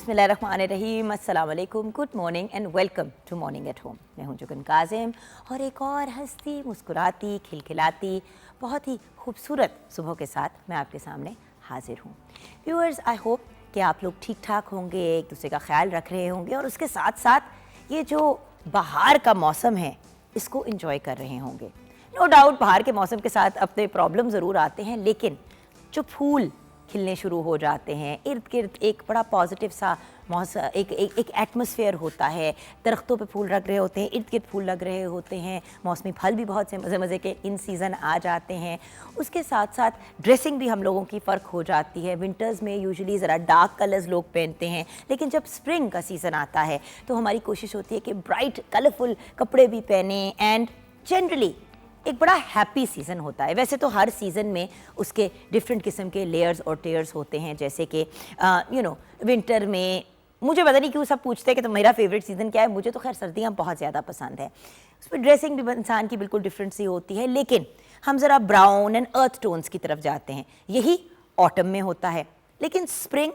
बिस्मिल्लाहिर्रहमानिर्रहीम, अस्सलाम वालेकुम, good morning and welcome to morning at home. मैं हूं जुगन काजिम और एक और हंसती मुस्कुराती खिलखिलाती बहुत ही खूबसूरत सुबह के साथ मैं आपके सामने हाजिर हूं। व्यूअर्स, आई होप कि आप लोग ठीक ठाक होंगे, एक दूसरे का ख्याल रख रहे होंगे और उसके साथ साथ ये जो बाहर का मौसम है इसको एंजॉय कर रहे होंगे। नो डाउट बाहर के मौसम के साथ अपने प्रॉब्लम ज़रूर आते हैं, लेकिन जो फूल खिलने शुरू हो जाते हैं, इर्द गिर्द एक बड़ा पॉजिटिव सा मौसम, एक एटमॉस्फेयर होता है, दरख्तों पे फूल लग रहे होते हैं, इर्द गिर्द फूल लग रहे होते हैं, मौसमी फल भी बहुत से मज़े मज़े के इन सीज़न आ जाते हैं। उसके साथ साथ ड्रेसिंग भी हम लोगों की फ़र्क हो जाती है। विंटर्स में यूजुअली ज़रा डार्क कलर्स लोग पहनते हैं, लेकिन जब स्प्रिंग का सीज़न आता है तो हमारी कोशिश होती है कि ब्राइट कलरफुल कपड़े भी पहने एंड जनरली एक बड़ा हैप्पी सीज़न होता है। वैसे तो हर सीज़न में उसके डिफरेंट किस्म के लेयर्स और टेयर्स होते हैं, जैसे कि विंटर में मुझे पता नहीं क्यों सब पूछते हैं कि तो मेरा फेवरेट सीज़न क्या है। मुझे तो खैर सर्दियाँ बहुत ज़्यादा पसंद है। उसमें ड्रेसिंग भी इंसान की बिल्कुल डिफरेंट सी होती है, लेकिन हम ज़रा ब्राउन एंड अर्थ टोन्स की तरफ जाते हैं। यही ऑटम में होता है, लेकिन spring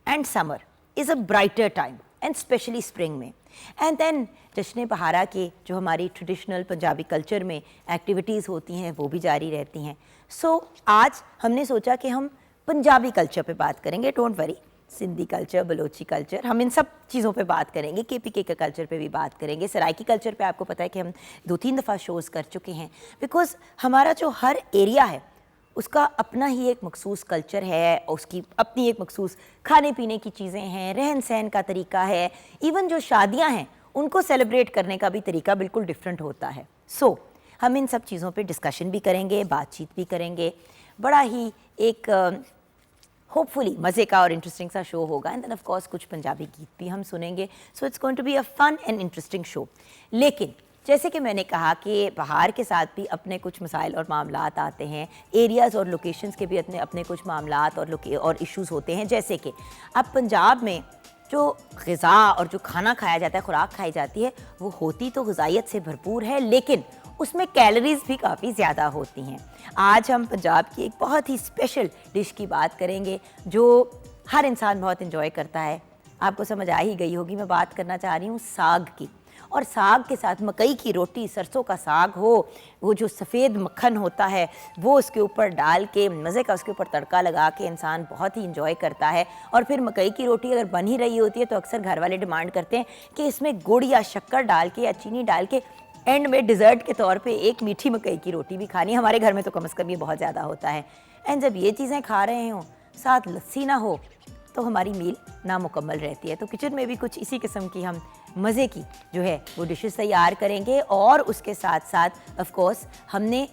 and summer is a brighter time and specially spring में। एंड देन जश्न बहारा के जो हमारी ट्रेडिशनल पंजाबी कल्चर में एक्टिविटीज़ होती हैं वो भी जारी रहती हैं। सो आज हमने सोचा कि हम पंजाबी कल्चर पे बात करेंगे। Don't worry, Sindhi culture, Balochi culture, हम इन सब चीज़ों पे बात करेंगे। KPK के कल्चर पे भी बात करेंगे। सराइकी कल्चर पे आपको पता है कि हम 2-3 दफ़ा शोज़ कर चुके हैं, बिकॉज़ हमारा जो हर एरिया है उसका अपना ही एक मखसूस कल्चर है, उसकी अपनी एक मखसूस खाने पीने की चीज़ें हैं, रहन सहन का तरीका है, इवन जो शादियां हैं उनको सेलिब्रेट करने का भी तरीका बिल्कुल डिफरेंट होता है। सो हम इन सब चीज़ों पे डिस्कशन भी करेंगे, बातचीत भी करेंगे। बड़ा ही एक होपफुली मज़े का और इंटरेस्टिंग सा शो होगा। एंड देन ऑफ कोर्स कुछ पंजाबी गीत भी हम सुनेंगे। So it's going to be a fun and interesting show. लेकिन जैसे कि मैंने कहा कि बाहर के साथ भी अपने कुछ मसाइल और मामलात आते हैं, एरियाज़ और लोकेशंस के भी अपने अपने कुछ मामलात और इश्यूज़ होते हैं। जैसे कि अब पंजाब में जो ग़िज़ा और जो खाना खाया जाता है, खुराक खाई जाती है, वो होती तो ग़िज़ाइयत से भरपूर है, लेकिन उसमें कैलोरीज़ भी काफ़ी ज़्यादा होती हैं। आज हम पंजाब की एक बहुत ही स्पेशल डिश की बात करेंगे जो हर इंसान बहुत इन्जॉय करता है। आपको समझ आ ही गई होगी, मैं बात करना चाह रही हूँ साग की। और साग के साथ मकई की रोटी, सरसों का साग हो, वो जो सफ़ेद मक्खन होता है वो उसके ऊपर डाल के मज़े का उसके ऊपर तड़का लगा के इंसान बहुत ही इंजॉय करता है। और फिर मकई की रोटी अगर बन ही रही होती है तो अक्सर घर वाले डिमांड करते हैं कि इसमें गुड़ या शक्कर डाल के या चीनी डाल के एंड में डिज़र्ट के तौर पे एक मीठी मकई की रोटी भी खानी। हमारे घर में तो कम से कम ये बहुत ज़्यादा होता है। एंड जब ये चीज़ें खा रहे हों, साथ लस्सी ना हो, तो हमारी मील नामुकम्मल रहती है। तो किचन में भी कुछ इसी किस्म की हम मज़े की जो है वो डिशेस तैयार करेंगे। और उसके साथ साथ ऑफ कोर्स हमने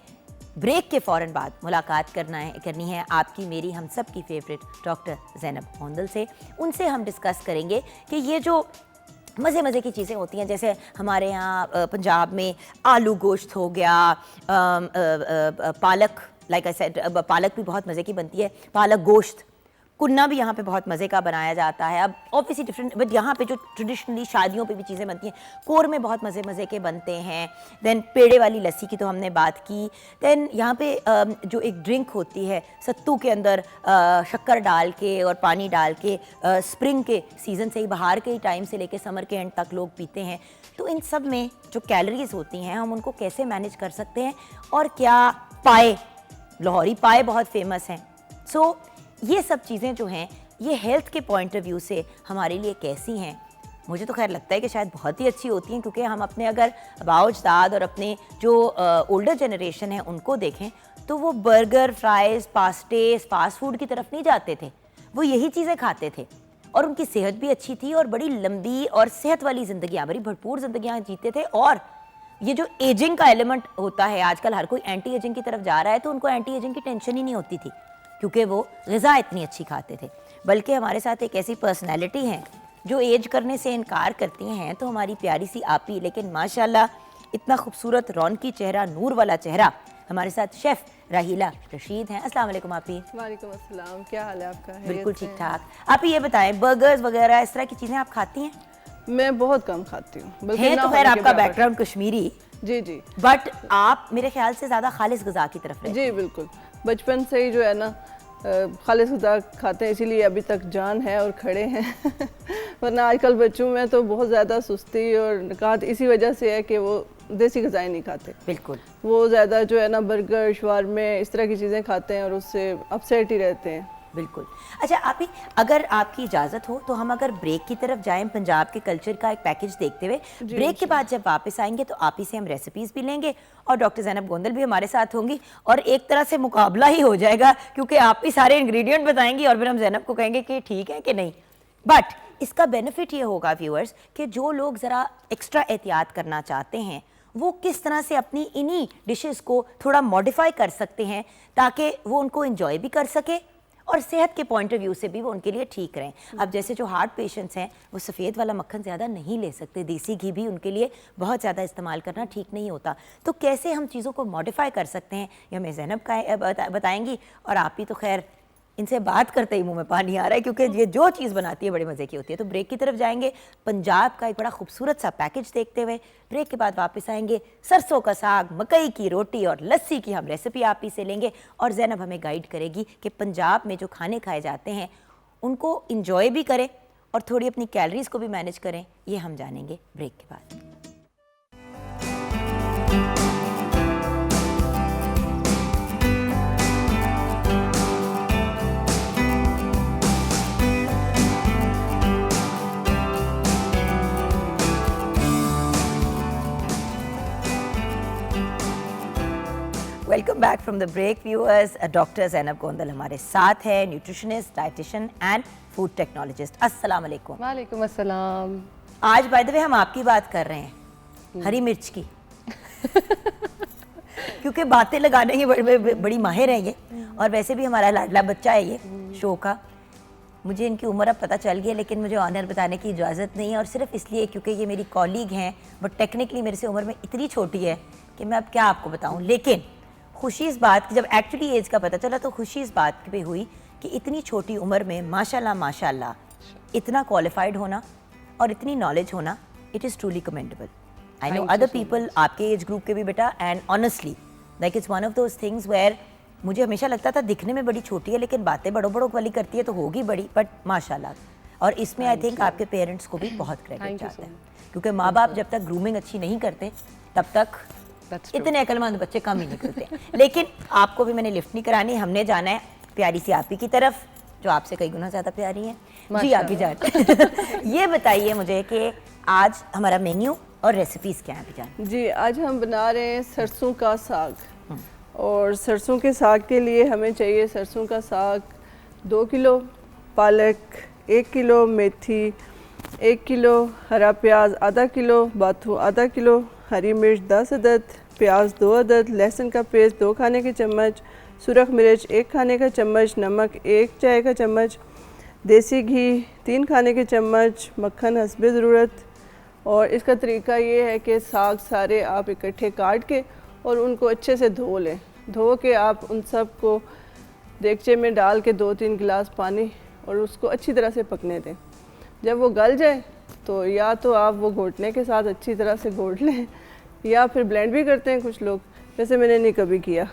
ब्रेक के फ़ौरन बाद मुलाकात करनी है आपकी, मेरी, हम सब की फेवरेट डॉक्टर ज़ैनब होंदल से। उनसे हम डिस्कस करेंगे कि ये जो मज़े की चीज़ें होती हैं, जैसे हमारे यहाँ पंजाब में आलू गोश्त हो गया, पालक, लाइक आई सेड, पालक भी बहुत मज़े की बनती है, पालक गोश्त, कुन्ना भी यहाँ पे बहुत मज़े का बनाया जाता है। अब ऑब्वियसली डिफरेंट, बट यहाँ पे जो ट्रेडिशनली शादियों पे भी चीज़ें बनती हैं, कोरमे बहुत मज़े के बनते हैं। देन पेड़े वाली लस्सी की तो हमने बात की। देन यहाँ पे जो एक ड्रिंक होती है सत्तू के अंदर शक्कर डाल के और पानी डाल के, स्प्रिंग के सीज़न से ही, बाहर के ही टाइम से लेके समर के एंड तक लोग पीते हैं। तो इन सब में जो कैलोरीज होती हैं हम उनको कैसे मैनेज कर सकते हैं, और क्या पाए, लाहौरी पाए बहुत फेमस हैं। सो ये सब चीज़ें जो हैं ये हेल्थ के पॉइंट ऑफ व्यू से हमारे लिए कैसी हैं, मुझे तो खैर लगता है कि शायद बहुत ही अच्छी होती हैं, क्योंकि हम अपने अगर बाओजदाद और अपने जो ओल्डर जनरेशन है उनको देखें तो वो बर्गर, फ्राइज़, पास्ते, फास्ट फूड की तरफ नहीं जाते थे, वो यही चीज़ें खाते थे और उनकी सेहत भी अच्छी थी और बड़ी लंबी और सेहत वाली ज़िंदगियाँ, बड़ी भरपूर ज़िंदगियाँ जीते थे। और ये जो एजिंग का एलिमेंट होता है, आजकल हर कोई एंटी एजिंग की तरफ जा रहा है, तो उनको एंटी एजिंग की टेंशन ही नहीं होती थी, क्योंकि वो ग़िज़ा इतनी अच्छी खाते थे। बल्कि हमारे साथ एक ऐसी पर्सनैलिटी है जो एज करने से इनकार करती हैं, तो हमारी प्यारी सी आपी, लेकिन माशाल्लाह इतना खूबसूरत रौनकी चेहरा, नूर वाला चेहरा, हमारे साथ शेफ़ राहीला रशीद हैं। अस्सलाम वालेकुम आपी। वालेकुम अस्सलाम, क्या हाल है आपका? बिल्कुल ठीक ठाक। आप ये बताएं, बर्गर्स वगैरह इस तरह की चीज़ें आप खाती हैं? मैं बहुत कम खाती हूँ। है तो खैर आपका बैकग्राउंड कश्मीरी, जी जी, बट आप मेरे ख्याल से ज़्यादा खालिस ग़िज़ा की तरफ रहते हैं। जी बिल्कुल, बचपन से ही जो है ना खालिस खुदा खाते हैं, इसीलिए अभी तक जान है और खड़े हैं। वरना आजकल बच्चों में तो बहुत ज़्यादा सुस्ती और निकात इसी वजह से है कि वो देसी ग़िज़ाएँ नहीं खाते। बिल्कुल, वो ज़्यादा जो है ना बर्गर, शवारमे इस तरह की चीज़ें खाते हैं और उससे अपसेट ही रहते हैं। बिल्कुल। अच्छा आप ही, अगर आपकी इजाज़त हो तो हम अगर ब्रेक की तरफ जाएं, पंजाब के कल्चर का एक पैकेज देखते हुए। ब्रेक के बाद जब वापस आएंगे तो आप ही से हम रेसिपीज़ भी लेंगे और डॉक्टर ज़ैनब गोंदल भी हमारे साथ होंगी और एक तरह से मुकाबला ही हो जाएगा, क्योंकि आप ही सारे इंग्रेडिएंट बताएंगी और फिर हम ज़ैनब को कहेंगे कि ठीक है कि नहीं। बट इसका बेनिफिट ये होगा व्यूअर्स कि जो लोग ज़रा एक्स्ट्रा एहतियात करना चाहते हैं वो किस तरह से अपनी इन्हीं डिशेस को थोड़ा मॉडिफाई कर सकते हैं ताकि वो उनको इंजॉय भी कर सके और सेहत के पॉइंट ऑफ व्यू से भी वो उनके लिए ठीक रहें। अब जैसे जो हार्ट पेशेंट्स हैं वो सफ़ेद वाला मक्खन ज़्यादा नहीं ले सकते, देसी घी भी उनके लिए बहुत ज़्यादा इस्तेमाल करना ठीक नहीं होता। तो कैसे हम चीज़ों को मॉडिफाई कर सकते हैं ये हमें ज़ैनब का बताएंगी और आप ही तो खैर इनसे बात करते ही मुंह में पानी आ रहा है, क्योंकि ये जो चीज़ बनाती है बड़े मज़े की होती है। तो ब्रेक की तरफ जाएंगे, पंजाब का एक बड़ा खूबसूरत सा पैकेज देखते हुए। ब्रेक के बाद वापस आएंगे, सरसों का साग, मकई की रोटी और लस्सी की हम रेसिपी आप ही से लेंगे और ज़ैनब हमें गाइड करेगी कि पंजाब में जो खाने खाए जाते हैं उनको इंजॉय भी करें और थोड़ी अपनी कैलोरीज को भी मैनेज करें। ये हम जानेंगे ब्रेक के बाद। Welcome back from the break viewers. Doctor Zainab Gondal हमारे साथ है, nutritionist, dietitian and food technologist. अस्सलाम वालेकुम। वालेकुम अस्सलाम। आज बाय द वे हम आपकी बात कर रहे हैं, हरी मिर्च की। क्योंकि बातें लगाने की बड़ी माहिर है ये और वैसे भी हमारा लाडला बच्चा है ये शो का। मुझे इनकी उम्र अब पता चल गई, लेकिन मुझे ऑनर बताने की इजाज़त नहीं है और सिर्फ इसलिए क्योंकि ये मेरी कॉलीग हैं, बट टेक्निकली मेरे से उम्र में इतनी छोटी है कि मैं अब क्या आपको बताऊँ। लेकिन खुशी इस बात की, जब एक्चुअली एज का पता चला तो खुशी इस बात पे हुई कि इतनी छोटी उम्र में माशाल्लाह माशाल्लाह इतना क्वालिफाइड होना और इतनी नॉलेज होना, it is truly commendable. I know other people आपके एज ग्रुप के भी बेटा, and honestly like it's one of those things where मुझे हमेशा लगता था दिखने में बड़ी छोटी है लेकिन बातें बड़ों बड़ों वाली करती है तो होगी बड़ी, बट माशाल्लाह। और इसमें आई थिंक आपके पेरेंट्स को भी बहुत क्रेडिट जाता है, क्योंकि माँ बाप जब तक ग्रूमिंग अच्छी नहीं करते तब तक इतने अक्लमंद बच्चे कम ही निकलते हैं। लेकिन आपको भी मैंने लिफ्ट नहीं करानी, हमने जाना है प्यारी सी आप ही की तरफ जो आपसे कई गुना ज़्यादा प्यारी हैं। जी आप ही जाते। ये बताइए मुझे कि आज हमारा मेन्यू और रेसिपीज़ क्या हैं जान? जी आज हम बना रहे हैं सरसों का साग और सरसों के साग के लिए हमें चाहिए सरसों का साग 2 किलो, पालक 1 किलो, मेथी 1 किलो, हरा प्याज आधा किलो, बाथू आधा किलो, हरी मिर्च 10 अदद, प्याज 2 अदद, लहसुन का पेस्ट 2 खाने के चम्मच, सुरख मिर्च 1 खाने का चम्मच, नमक 1 चाय का चम्मच, देसी घी 3 खाने के चम्मच, मक्खन हस्बे ज़रूरत। और इसका तरीका ये है कि साग सारे आप इकट्ठे काट के और उनको अच्छे से धो लें। धो के आप उन सब को देगचे में डाल के 2-3 गिलास पानी और उसको अच्छी तरह से पकने दें। जब वो गल जाए तो या तो आप वो घोटने के साथ अच्छी तरह से घोट लें या फिर ब्लेंड भी करते हैं कुछ लोग, वैसे मैंने नहीं कभी किया।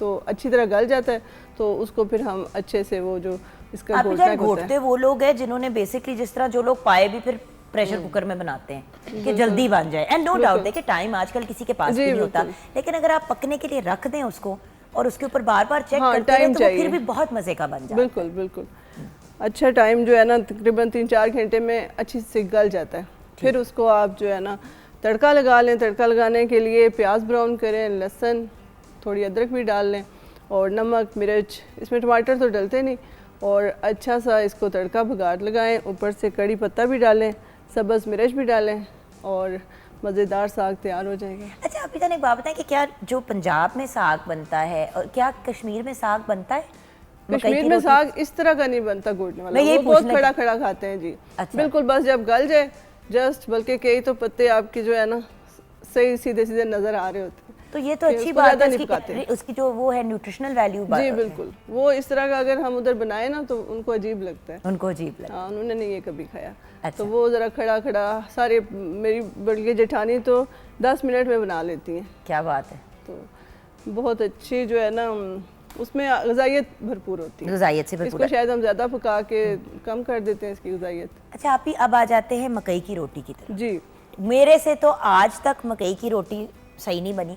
तो अच्छी तरह गल जाता है तो उसको फिर हम अच्छे से वो जो इसका घोटते वो लोग हैं जिन्होंने बेसिकली जिस तरह जो लोग पाए भी फिर प्रेशर कुकर में बनाते हैं कि जल्दी बन जाए। एंड नो डाउट देखिए टाइम आजकल किसी के पास भी नहीं होता, लेकिन अगर आप पकने के लिए रख दें उसको और उसके ऊपर बार बार चेक करते रहें तो वो फिर भी बहुत मजे का बन जाता है। बिल्कुल बिल्कुल अच्छा टाइम जो है ना तकरीबन 3-4 घंटे में अच्छी से गल जाता है। फिर उसको आप जो है ना तड़का लगा लें। तड़का लगाने के लिए प्याज ब्राउन करें, लहसुन, थोड़ी अदरक भी डाल लें और नमक मिर्च, इसमें टमाटर तो डलते नहीं, और अच्छा सा इसको तड़का भगार लगाएं। ऊपर से कड़ी पत्ता भी डालें, सब्ज़ मिर्च भी डालें और मज़ेदार साग तैयार हो जाएगा। अच्छा आप एक बात बताएं कि क्या जो पंजाब में साग बनता है और क्या कश्मीर में साग बनता है? कश्मीर में साग इस तरह का नहीं बनता घोटने वाला, वो बहुत खड़ा खड़ा खाते हैं जी। अच्छा। बिल्कुल बस जब गल जाए जस्ट, बल्कि कई तो पत्ते आपके जो है ना सही सीधे सीधे नजर आ रहे होते हैं। तो ये तो अच्छी बात है, उसकी जो वो है न्यूट्रिशनल वैल्यू जी बिल्कुल। वो इस तरह का अगर हम उधर बनाए ना तो उनको अजीब लगता है, उनको अजीब लगता है। हाँ उन्होंने नहीं ये कभी खाया। अच्छा। तो वो ज़रा खड़ा खड़ा सारे, मेरी बड़ी जेठानी तो 10 मिनट में बना लेती हैं। क्या बात है। तो बहुत अच्छी जो है ना उसमें ग़िज़ाइयत भरपूर होती है। ग़िज़ाइयत से भरपूर। इसको शायद हम ज़्यादा पका के कम कर देते हैं इसकी ग़िज़ाइयत। अच्छा आप ही अब आ जाते हैं मकई की रोटी की तरफ। जी, मेरे से तो आज तक मकई की रोटी सही नहीं बनी,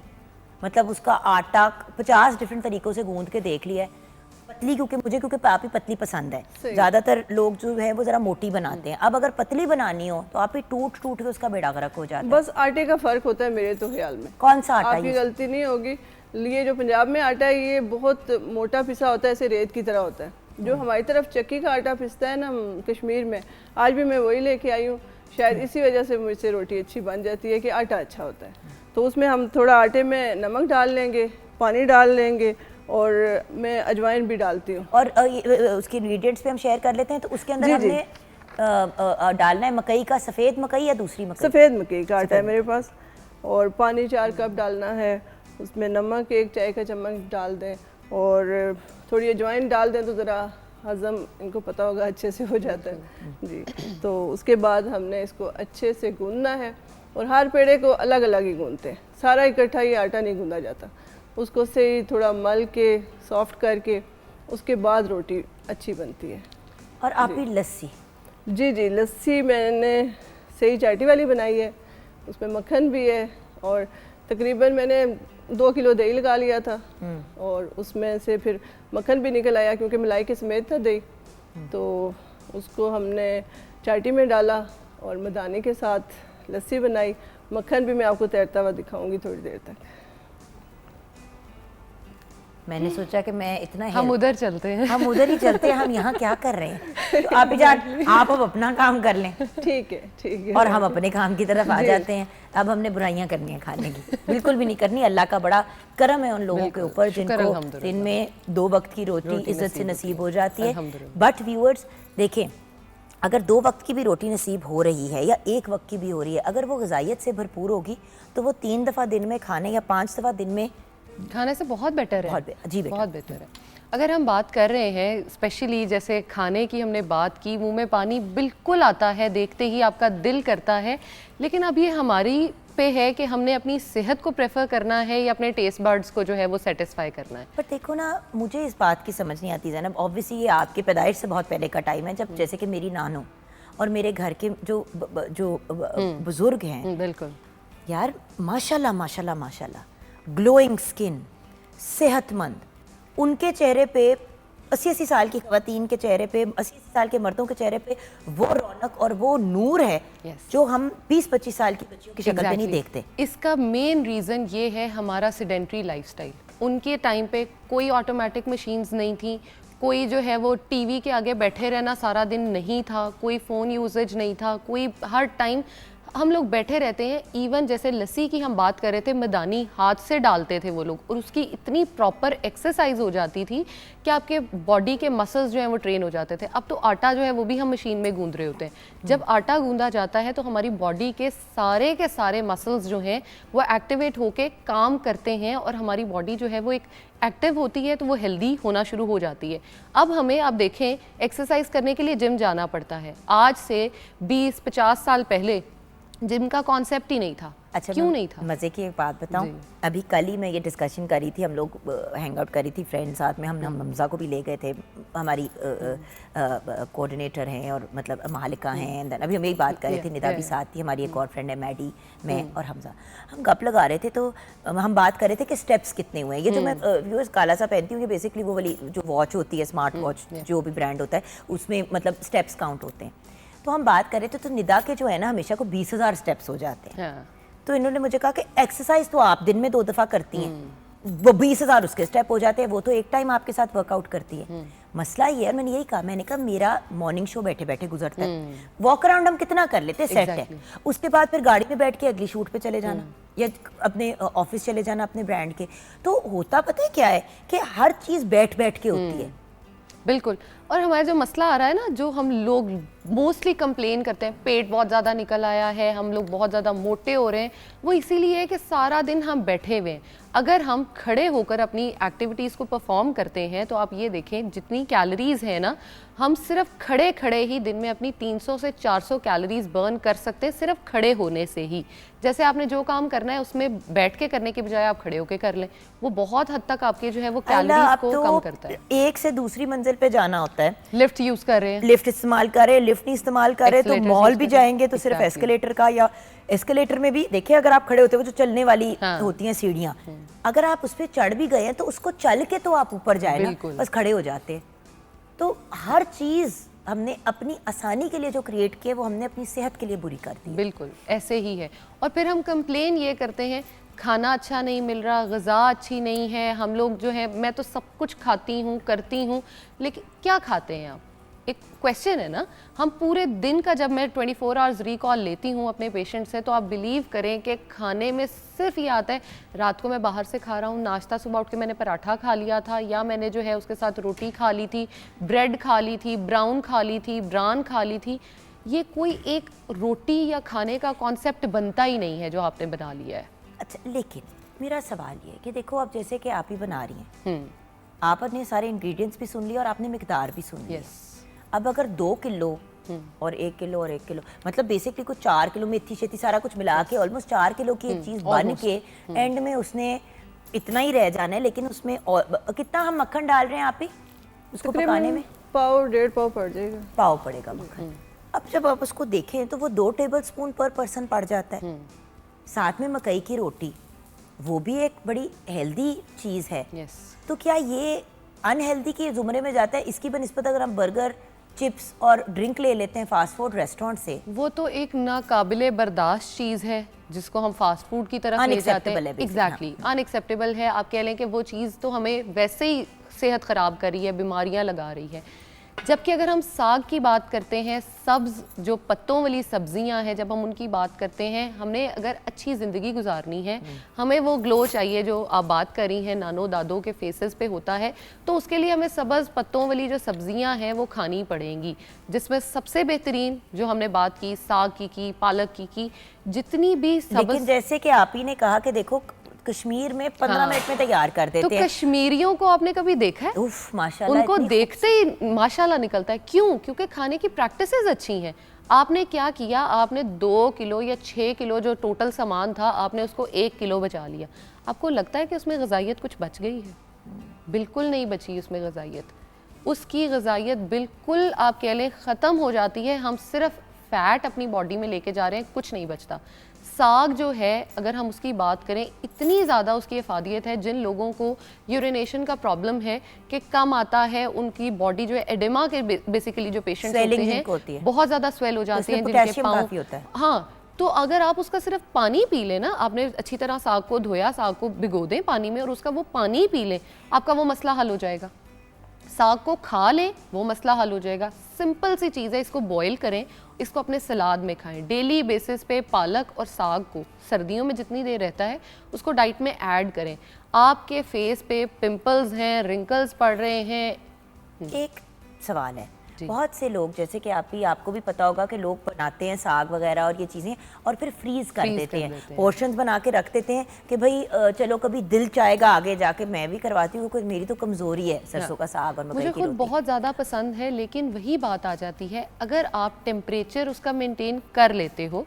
मतलब उसका आटा 50 डिफरेंट तरीक़ों से गूंद के देख लिया है। पतली क्योंकि आप ही पतली पसंद है, ज़्यादातर लोग जो है वो ज़रा मोटी बनाते हैं। अब अगर पतली बनानी हो तो आप ही टूट के उसका बेड़ा गर्क हो जाता है। बस आटे का फ़र्क होता है मेरे तो ख्याल में। कौन सा आटा? आपकी गलती नहीं होगी, ये जो पंजाब में आटा है ये बहुत मोटा पिसा होता है, ऐसे रेत की तरह होता है। जो हमारी तरफ चक्की का आटा पिसता है ना कश्मीर में, आज भी मैं वही लेके आई हूँ। शायद इसी वजह से मुझसे रोटी अच्छी बन जाती है कि आटा अच्छा होता है। तो उसमें हम थोड़ा आटे में नमक डाल लेंगे, पानी डाल लेंगे और मैं अजवाइन भी डालती हूँ। और उसके इंग्रेडिएंट्स पे हम शेयर कर लेते हैं। तो उसके अंदर हमने डालना है मकई का, सफ़ेद मकई या दूसरी मकई? सफ़ेद मकई का आटा है मेरे पास। और पानी 4 कप डालना है, उसमें नमक 1 चाय का चम्मच डाल दें और थोड़ी अजवाइन डाल दें तो ज़रा हज़म इनको पता होगा अच्छे से हो जाता है जी। तो उसके बाद हमने इसको अच्छे से गूंदना है और हर पेड़े को अलग अलग ही गूंदते हैं, सारा इकट्ठा ये आटा नहीं गूंदा जाता। उसको से ही थोड़ा मल के सॉफ्ट करके उसके बाद रोटी अच्छी बनती है। और आप ही लस्सी? जी, लस्सी मैंने सही चाटी वाली बनाई है, उसमें मक्खन भी है और तकरीबन मैंने 2 किलो दही लगा लिया था और उसमें से फिर मक्खन भी निकल आया क्योंकि मलाई के समेत था दही। तो उसको हमने चाटी में डाला और मदानी के साथ लस्सी बनाई। मक्खन भी मैं आपको तैरता हुआ दिखाऊंगी थोड़ी देर तक। मैंने सोचा कि मैं इतना हम उधर चलते हैं, हम उधर ही चलते हैं, हम यहाँ क्या कर रहे हैं? तो आप ही आप अब अपना काम कर लें। ठीक है। और हम अपने काम की तरफ आ जाते हैं। अब हमने बुराइयां करनी है खाने की? बिल्कुल भी नहीं करनी। अल्लाह का बड़ा करम है उन लोगों के ऊपर जिनको दिन में 2 वक्त की रोटी इज्जत से नसीब हो जाती है। बट व्यूअर्स देखें, अगर 2 वक्त की भी रोटी नसीब हो रही है या 1 वक्त की भी हो रही है, अगर वो ग़िज़ाइयत से भरपूर होगी तो वो 3 दफ़ा दिन में खाने या 5 दफ़ा दिन में खाने से बहुत बेटर है। जी बेटा, बहुत बेटर है। अगर हम बात कर रहे हैं स्पेशली जैसे खाने की, हमने बात की, मुंह में पानी बिल्कुल आता है, देखते ही आपका दिल करता है। लेकिन अब ये हमारी पे है कि हमने अपनी सेहत को प्रेफर करना है या अपने टेस्ट बर्ड्स को जो है वो सेटिस्फाई करना है। पर देखो ना, मुझे इस बात की समझ नहीं आती ज़ैनब। ऑब्वियसली ये आपके पैदाइश से बहुत पहले का टाइम है जब जैसे कि मेरी नानो और मेरे घर के जो बुजुर्ग हैं, बिल्कुल यार माशाल्लाह माशाल्लाह माशाल्लाह, ग्लोइंग स्किन, सेहतमंद, उनके चेहरे पे 80-80 साल की ख़वातीन के चेहरे पे, 80 साल के मर्दों के चेहरे पे वो रौनक और वो नूर है जो हम 20-25 साल की बच्चियों की शक्ल पे नहीं देखते। इसका मेन रीज़न ये है हमारा सेडेंट्री लाइफस्टाइल। उनके टाइम पे कोई ऑटोमेटिक मशीन्स नहीं थी, कोई जो है वो टीवी के आगे बैठे रहना सारा दिन नहीं था, कोई फ़ोन यूजेज नहीं था, कोई हर टाइम हम लोग बैठे रहते हैं। इवन जैसे लस्सी की हम बात कर रहे थे, मदानी हाथ से डालते थे वो लोग और उसकी इतनी प्रॉपर एक्सरसाइज हो जाती थी कि आपके बॉडी के मसल्स जो हैं वो ट्रेन हो जाते थे। अब तो आटा जो है वो भी हम मशीन में गूंद रहे होते हैं। जब आटा गूंदा जाता है तो हमारी बॉडी के सारे मसल्स जो हैं वो एक्टिवेट होके काम करते हैं और हमारी बॉडी जो है वो एक एक्टिव होती है, तो वो हेल्दी होना शुरू हो जाती है। अब हमें आप देखें एक्सरसाइज करने के लिए जिम जाना पड़ता है। आज से 20-50 साल पहले जिम का कॉन्सेप्ट ही नहीं था। अच्छा, क्यों नहीं था? मज़े की एक बात बताऊं, अभी कल ही मैं ये डिस्कशन करी थी, हम लोग हैंग आउट करी थी फ्रेंड साथ में, हम हमजा को भी ले गए थे, हमारी कोऑर्डिनेटर हैं और मतलब मालिका हैं। अभी हम यही बात कर रहे थे, निदा भी साथ थी, हमारी एक और फ्रेंड है मैडी, मैं और हमजा। हम गप लगा रहे थे तो हम बात कर रहे थे कि स्टेप्स कितने हुए हैं। ये जो मैं व्यूअर्स काला सा पहनती हूँ, ये बेसिकली वो वाली जो वॉच होती है, स्मार्ट वॉच, जो भी ब्रांड होता है उसमें मतलब स्टेप्स काउंट होते हैं। तो हम बात कर रहे थे तो निदा के जो है ना हमेशा को 20,000 स्टेप्स हो जाते हैं। तो इन्होंने मुझे कहा कि एक्सरसाइज तो आप दिन में 2 दफ़ा करती हैं, वो 20,000 उसके स्टेप हो जाते हैं, वो तो एक टाइम आपके साथ वर्कआउट करती है। मसला ये है, मैंने यही कहा, मैंने कहा मेरा मॉर्निंग शो बैठे बैठे गुजरता है, वॉक अराउंड हम कितना कर लेते, सेट है। उसके बाद फिर गाड़ी में बैठ के अगली शूट पे चले जाना या अपने ऑफिस चले जाना अपने ब्रांड के। तो होता पता है क्या है कि हर चीज़ बैठ बैठ के होती है। बिल्कुल। और हमारा जो मसला आ रहा है ना, जो हम लोग मोस्टली कंप्लेन करते हैं, पेट बहुत ज़्यादा निकल आया है, हम लोग बहुत ज़्यादा मोटे हो रहे हैं, वो इसीलिए है कि सारा दिन हम बैठे हुए हैं। अगर हम खड़े होकर अपनी एक्टिविटीज़ को परफॉर्म करते हैं तो आप ये देखें जितनी कैलोरीज़ है ना, हम सिर्फ खड़े खड़े ही दिन में अपनी 300 से 400 कैलोरीज बर्न कर सकते हैं, सिर्फ खड़े होने से ही। जैसे आपने जो काम करना है उसमें बैठ के करने के बजाय आप खड़े होके कर लें, वो बहुत हद तक आपके जो है वो कैलोरीज को कम करता है। एक से दूसरी मंजिल पे जाना होता है, लिफ्ट यूज कर रहे हैं, लिफ्ट इस्तेमाल कर रहे हैं, लिफ्ट नहीं इस्तेमाल कर रहे तो मॉल भी जाएंगे तो सिर्फ एस्केलेटर का, या एस्केलेटर में भी देखिए अगर आप खड़े होते हो जो चलने वाली होती हैं सीढ़ियाँ, अगर आप उस पर चढ़ भी गए हैं तो उसको चल के तो आप ऊपर जाए ना, बस खड़े हो जाते हैं। तो हर चीज हमने अपनी आसानी के लिए जो क्रिएट किया वो हमने अपनी सेहत के लिए बुरी कर दी। बिल्कुल ऐसे ही है। और फिर हम कंप्लेन ये करते हैं खाना अच्छा नहीं मिल रहा, ग़िज़ा अच्छी नहीं है, हम लोग जो है, मैं तो सब कुछ खाती हूँ करती हूँ, लेकिन क्या खाते हैं आप? एक क्वेश्चन है ना। हम पूरे दिन का, जब मैं 24 आवर्स रिकॉल लेती हूँ अपने पेशेंट से, तो आप बिलीव करें कि खाने में सिर्फ ये आता है रात को मैं बाहर से खा रहा हूँ, नाश्ता सुबह उठ के मैंने पराठा खा लिया था, या मैंने जो है उसके साथ रोटी खा ली थी, ब्रेड खा ली थी, ब्राउन खा ली थी, ब्रान खा ली थी। ये कोई एक रोटी या खाने का कॉन्सेप्ट बनता ही नहीं है जो आपने बना लिया है। अच्छा, लेकिन मेरा सवाल ये है कि देखो अब जैसे कि आप ही बना रही हैं, आपने सारे इंग्रेडिएंट्स भी सुन लिए और आपने मिकदार भी सुन ली। अब अगर 2 किलो और 1 किलो और 1 किलो, मतलब बेसिकली कुछ 4 किलो मेथी शेती सारा कुछ मिला के ऑलमोस्ट 4 किलो की एक चीज बन के एंड में उसने इतना ही रह जाना है, लेकिन उसमें कितना हम मक्खन डाल रहे हैं आप ही उसको पकाने में? पाव 1.5 पाव पड़ जाएगा, पाव पड़ेगा मक्खन। अब जब आप उसको देखें तो वो 2 टेबल स्पून पर पर्सन पड़ जाता है। साथ में मकई की रोटी, वो भी एक बड़ी हेल्दी चीज है। तो क्या ये अनहेल्दी के जुमरे में जाता है? इसकी बनिस्बत अगर हम बर्गर, चिप्स और ड्रिंक ले लेते हैं फास्ट फूड रेस्टोरेंट से, वो तो एक नाकाबिले बर्दाश्त चीज़ है जिसको हम फास्ट फूड की तरफ ले जाते हैं। एग्जैक्टली अनएक्सेप्टेबल है। आप कह लें कि वो चीज़ तो हमें वैसे ही सेहत ख़राब कर रही है, बीमारियां लगा रही है। जबकि अगर हम साग की बात करते हैं, सब्ज़ जो पत्तों वाली सब्जियां हैं, जब हम उनकी बात करते हैं, हमने अगर अच्छी ज़िंदगी गुजारनी है, हमें वो ग्लो चाहिए जो आप बात कर रही हैं नानो दादों के फेसेस पे होता है, तो उसके लिए हमें सब्ज़ पत्तों वाली जो सब्जियां हैं वो खानी पड़ेंगी। जिसमें सबसे बेहतरीन जो हमने बात की साग की पालक की, जितनी भी सब्ज़। लेकिन जैसे कि आप ही ने कहा कि देखो कश्मीर में 15 मिनट में तैयार कर देते तो हैं। कश्मीरियों को आपने कभी देखा है? उफ माशाल्लाह, उनको देखते ही माशाल्लाह निकलता है। क्यों? क्योंकि खाने की प्रैक्टिसेस अच्छी हैं। आपने क्या किया, आपने 2 किलो या 6 किलो जो टोटल सामान था, आपने उसको 1 किलो बचा लिया। आपको लगता है कि उसमें ग़िज़ाइयत कुछ बच गई है? बिल्कुल नहीं बची उसमें ग़िज़ाइयत। उसकी ग़िज़ाइयत बिल्कुल आप कह लें ख़त्म हो जाती है। हम सिर्फ फ़ैट अपनी बॉडी में लेके जा रहे हैं, कुछ नहीं बचता। साग जो है, अगर हम उसकी बात करें, इतनी ज़्यादा उसकी अफादियत है। जिन लोगों को यूरिनेशन का प्रॉब्लम है कि कम आता है, उनकी बॉडी जो है एडेमा के बेसिकली जो पेशेंट्स होते हैं बहुत ज़्यादा स्वेल हो जाते हैं, जिनके पाँव। हाँ, तो अगर आप उसका सिर्फ पानी पी लें ना, आपने अच्छी तरह साग को धोया, साग को भिगो दें पानी में और उसका वो पानी पी लें, आपका वो मसला हल हो जाएगा। साग को खा लें, वो मसला हल हो जाएगा। सिंपल सी चीज़ है, इसको बॉईल करें, इसको अपने सलाद में खाएं। डेली बेसिस पे पालक और साग को सर्दियों में जितनी देर रहता है उसको डाइट में ऐड करें। आपके फेस पे पिंपल्स हैं, रिंकल्स पड़ रहे हैं। एक सवाल है, बहुत से लोग जैसे कि आपको भी पता होगा कि लोग बनाते हैं साग वगैरह और ये चीज़ें और फिर फ्रीज कर देते हैं, पोर्शंस बना के रख देते हैं कि भाई चलो कभी दिल चाहेगा आगे जाके मैं भी करवाती हूँ, क्योंकि मेरी तो कमज़ोरी है सरसों का साग और मकई की रोटी। मुझे खुद बहुत ज़्यादा पसंद है, लेकिन वही बात आ जाती है, अगर आप टेम्परेचर उसका मेंटेन कर लेते हो,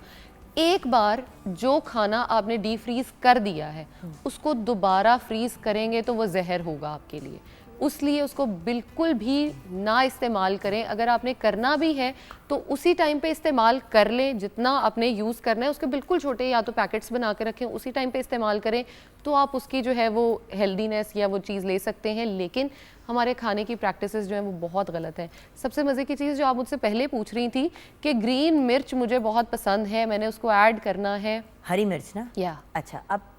एक बार जो खाना आपने डीप फ्रीज कर दिया है उसको दोबारा फ्रीज करेंगे तो वो जहर होगा आपके लिए। उसलिए उसको बिल्कुल भी ना इस्तेमाल करें। अगर आपने करना भी है तो उसी टाइम पे इस्तेमाल कर लें, जितना आपने यूज़ करना है उसके बिल्कुल छोटे या तो पैकेट्स बना के रखें, उसी टाइम पे इस्तेमाल करें, तो आप उसकी जो है वो हेल्दीनेस या वो चीज़ ले सकते हैं। लेकिन हमारे खाने की प्रैक्टिसेस जो हैं वो बहुत गलत है। सबसे मज़े की चीज़ जो आप मुझसे पहले पूछ रही थी कि ग्रीन मिर्च मुझे बहुत पसंद है, मैंने उसको ऐड करना है। हरी मिर्च ना? या अच्छा, अब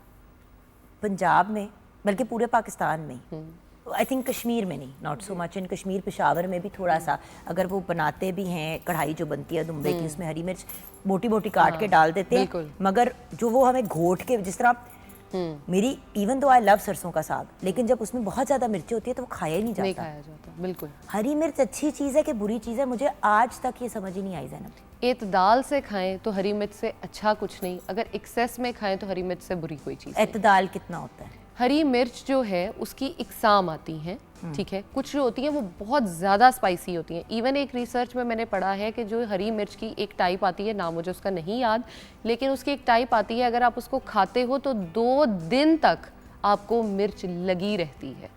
पंजाब में बल्कि पूरे पाकिस्तान में, आई थिंक कश्मीर में नहीं, not so much in Kashmir, Peshawar में भी थोड़ा सा, अगर वो बनाते भी हैं कढ़ाई जो बनती है दुम्बे की, उसमें हरी मिर्च मोटी मोटी काट के डाल देते हैं, मगर जो वो हमें घोट के, जिस तरह मेरी इवन दो आई लव सरसों का साग, लेकिन जब उसमें बहुत ज़्यादा मिर्ची होती है तो वो खाया ही नहीं नहीं जाता। खाया जाता, बिल्कुल। हरी मिर्च अच्छी चीज़ है कि बुरी चीज़ है, मुझे आज तक ये समझ ही नहीं आई ज़ैनब। एतदाल से खाएं तो हरी मिर्च से अच्छा कुछ नहीं, अगर एक्सेस में खाएं तो हरी मिर्च से बुरी कोई चीज़ नहीं। एतदाल कितना होता है? हरी मिर्च जो है उसकी इकसाम आती हैं, ठीक है। कुछ जो होती हैं वो बहुत ज़्यादा स्पाइसी होती हैं। इवन एक रिसर्च में मैंने पढ़ा है कि जो हरी मिर्च की एक टाइप आती है, नाम मुझे उसका नहीं याद, लेकिन उसकी एक टाइप आती है, अगर आप उसको खाते हो तो 2 दिन तक आपको मिर्च लगी रहती है,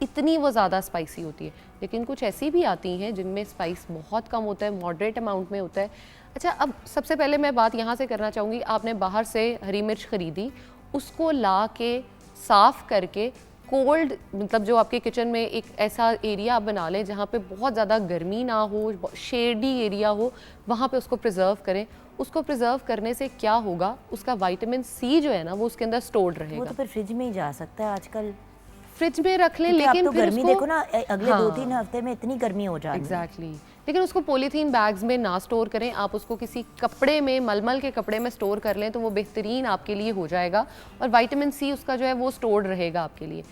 इतनी वो ज़्यादा स्पाइसी होती है। लेकिन कुछ ऐसी भी आती हैं जिनमें स्पाइस बहुत कम होता है, मॉडरेट अमाउंट में होता है। अच्छा, अब सबसे पहले मैं बात यहाँ से करना चाहूँगी, आपने बाहर से हरी मिर्च ख़रीदी, उसको ला के साफ़ करके कोल्ड, मतलब जो आपके किचन में एक ऐसा एरिया आप बना लें जहाँ पे बहुत ज़्यादा गर्मी ना हो, शेडी एरिया हो, वहाँ पे उसको प्रिजर्व करें। उसको प्रिजर्व करने से क्या होगा, उसका विटामिन सी जो है ना वो उसके अंदर स्टोर्ड रहेगा। वो तो फिर फ्रिज में ही जा सकता है आजकल, फ्रिज में रख लें, क्योंकि लेकिन अब तो फिर गर्मी उसको, देखो ना, अगले हाँ, 2-3 हफ्ते में इतनी गर्मी हो जाएगी। एग्जैक्टली लेकिन उसको पॉलीथीन बैग्स में ना स्टोर करें, आप उसको किसी कपड़े में, मलमल के कपड़े में स्टोर कर लें तो वो बेहतरीन आपके लिए हो जाएगा, और विटामिन सी उसका जो है वो स्टोर्ड रहेगा आपके लिए।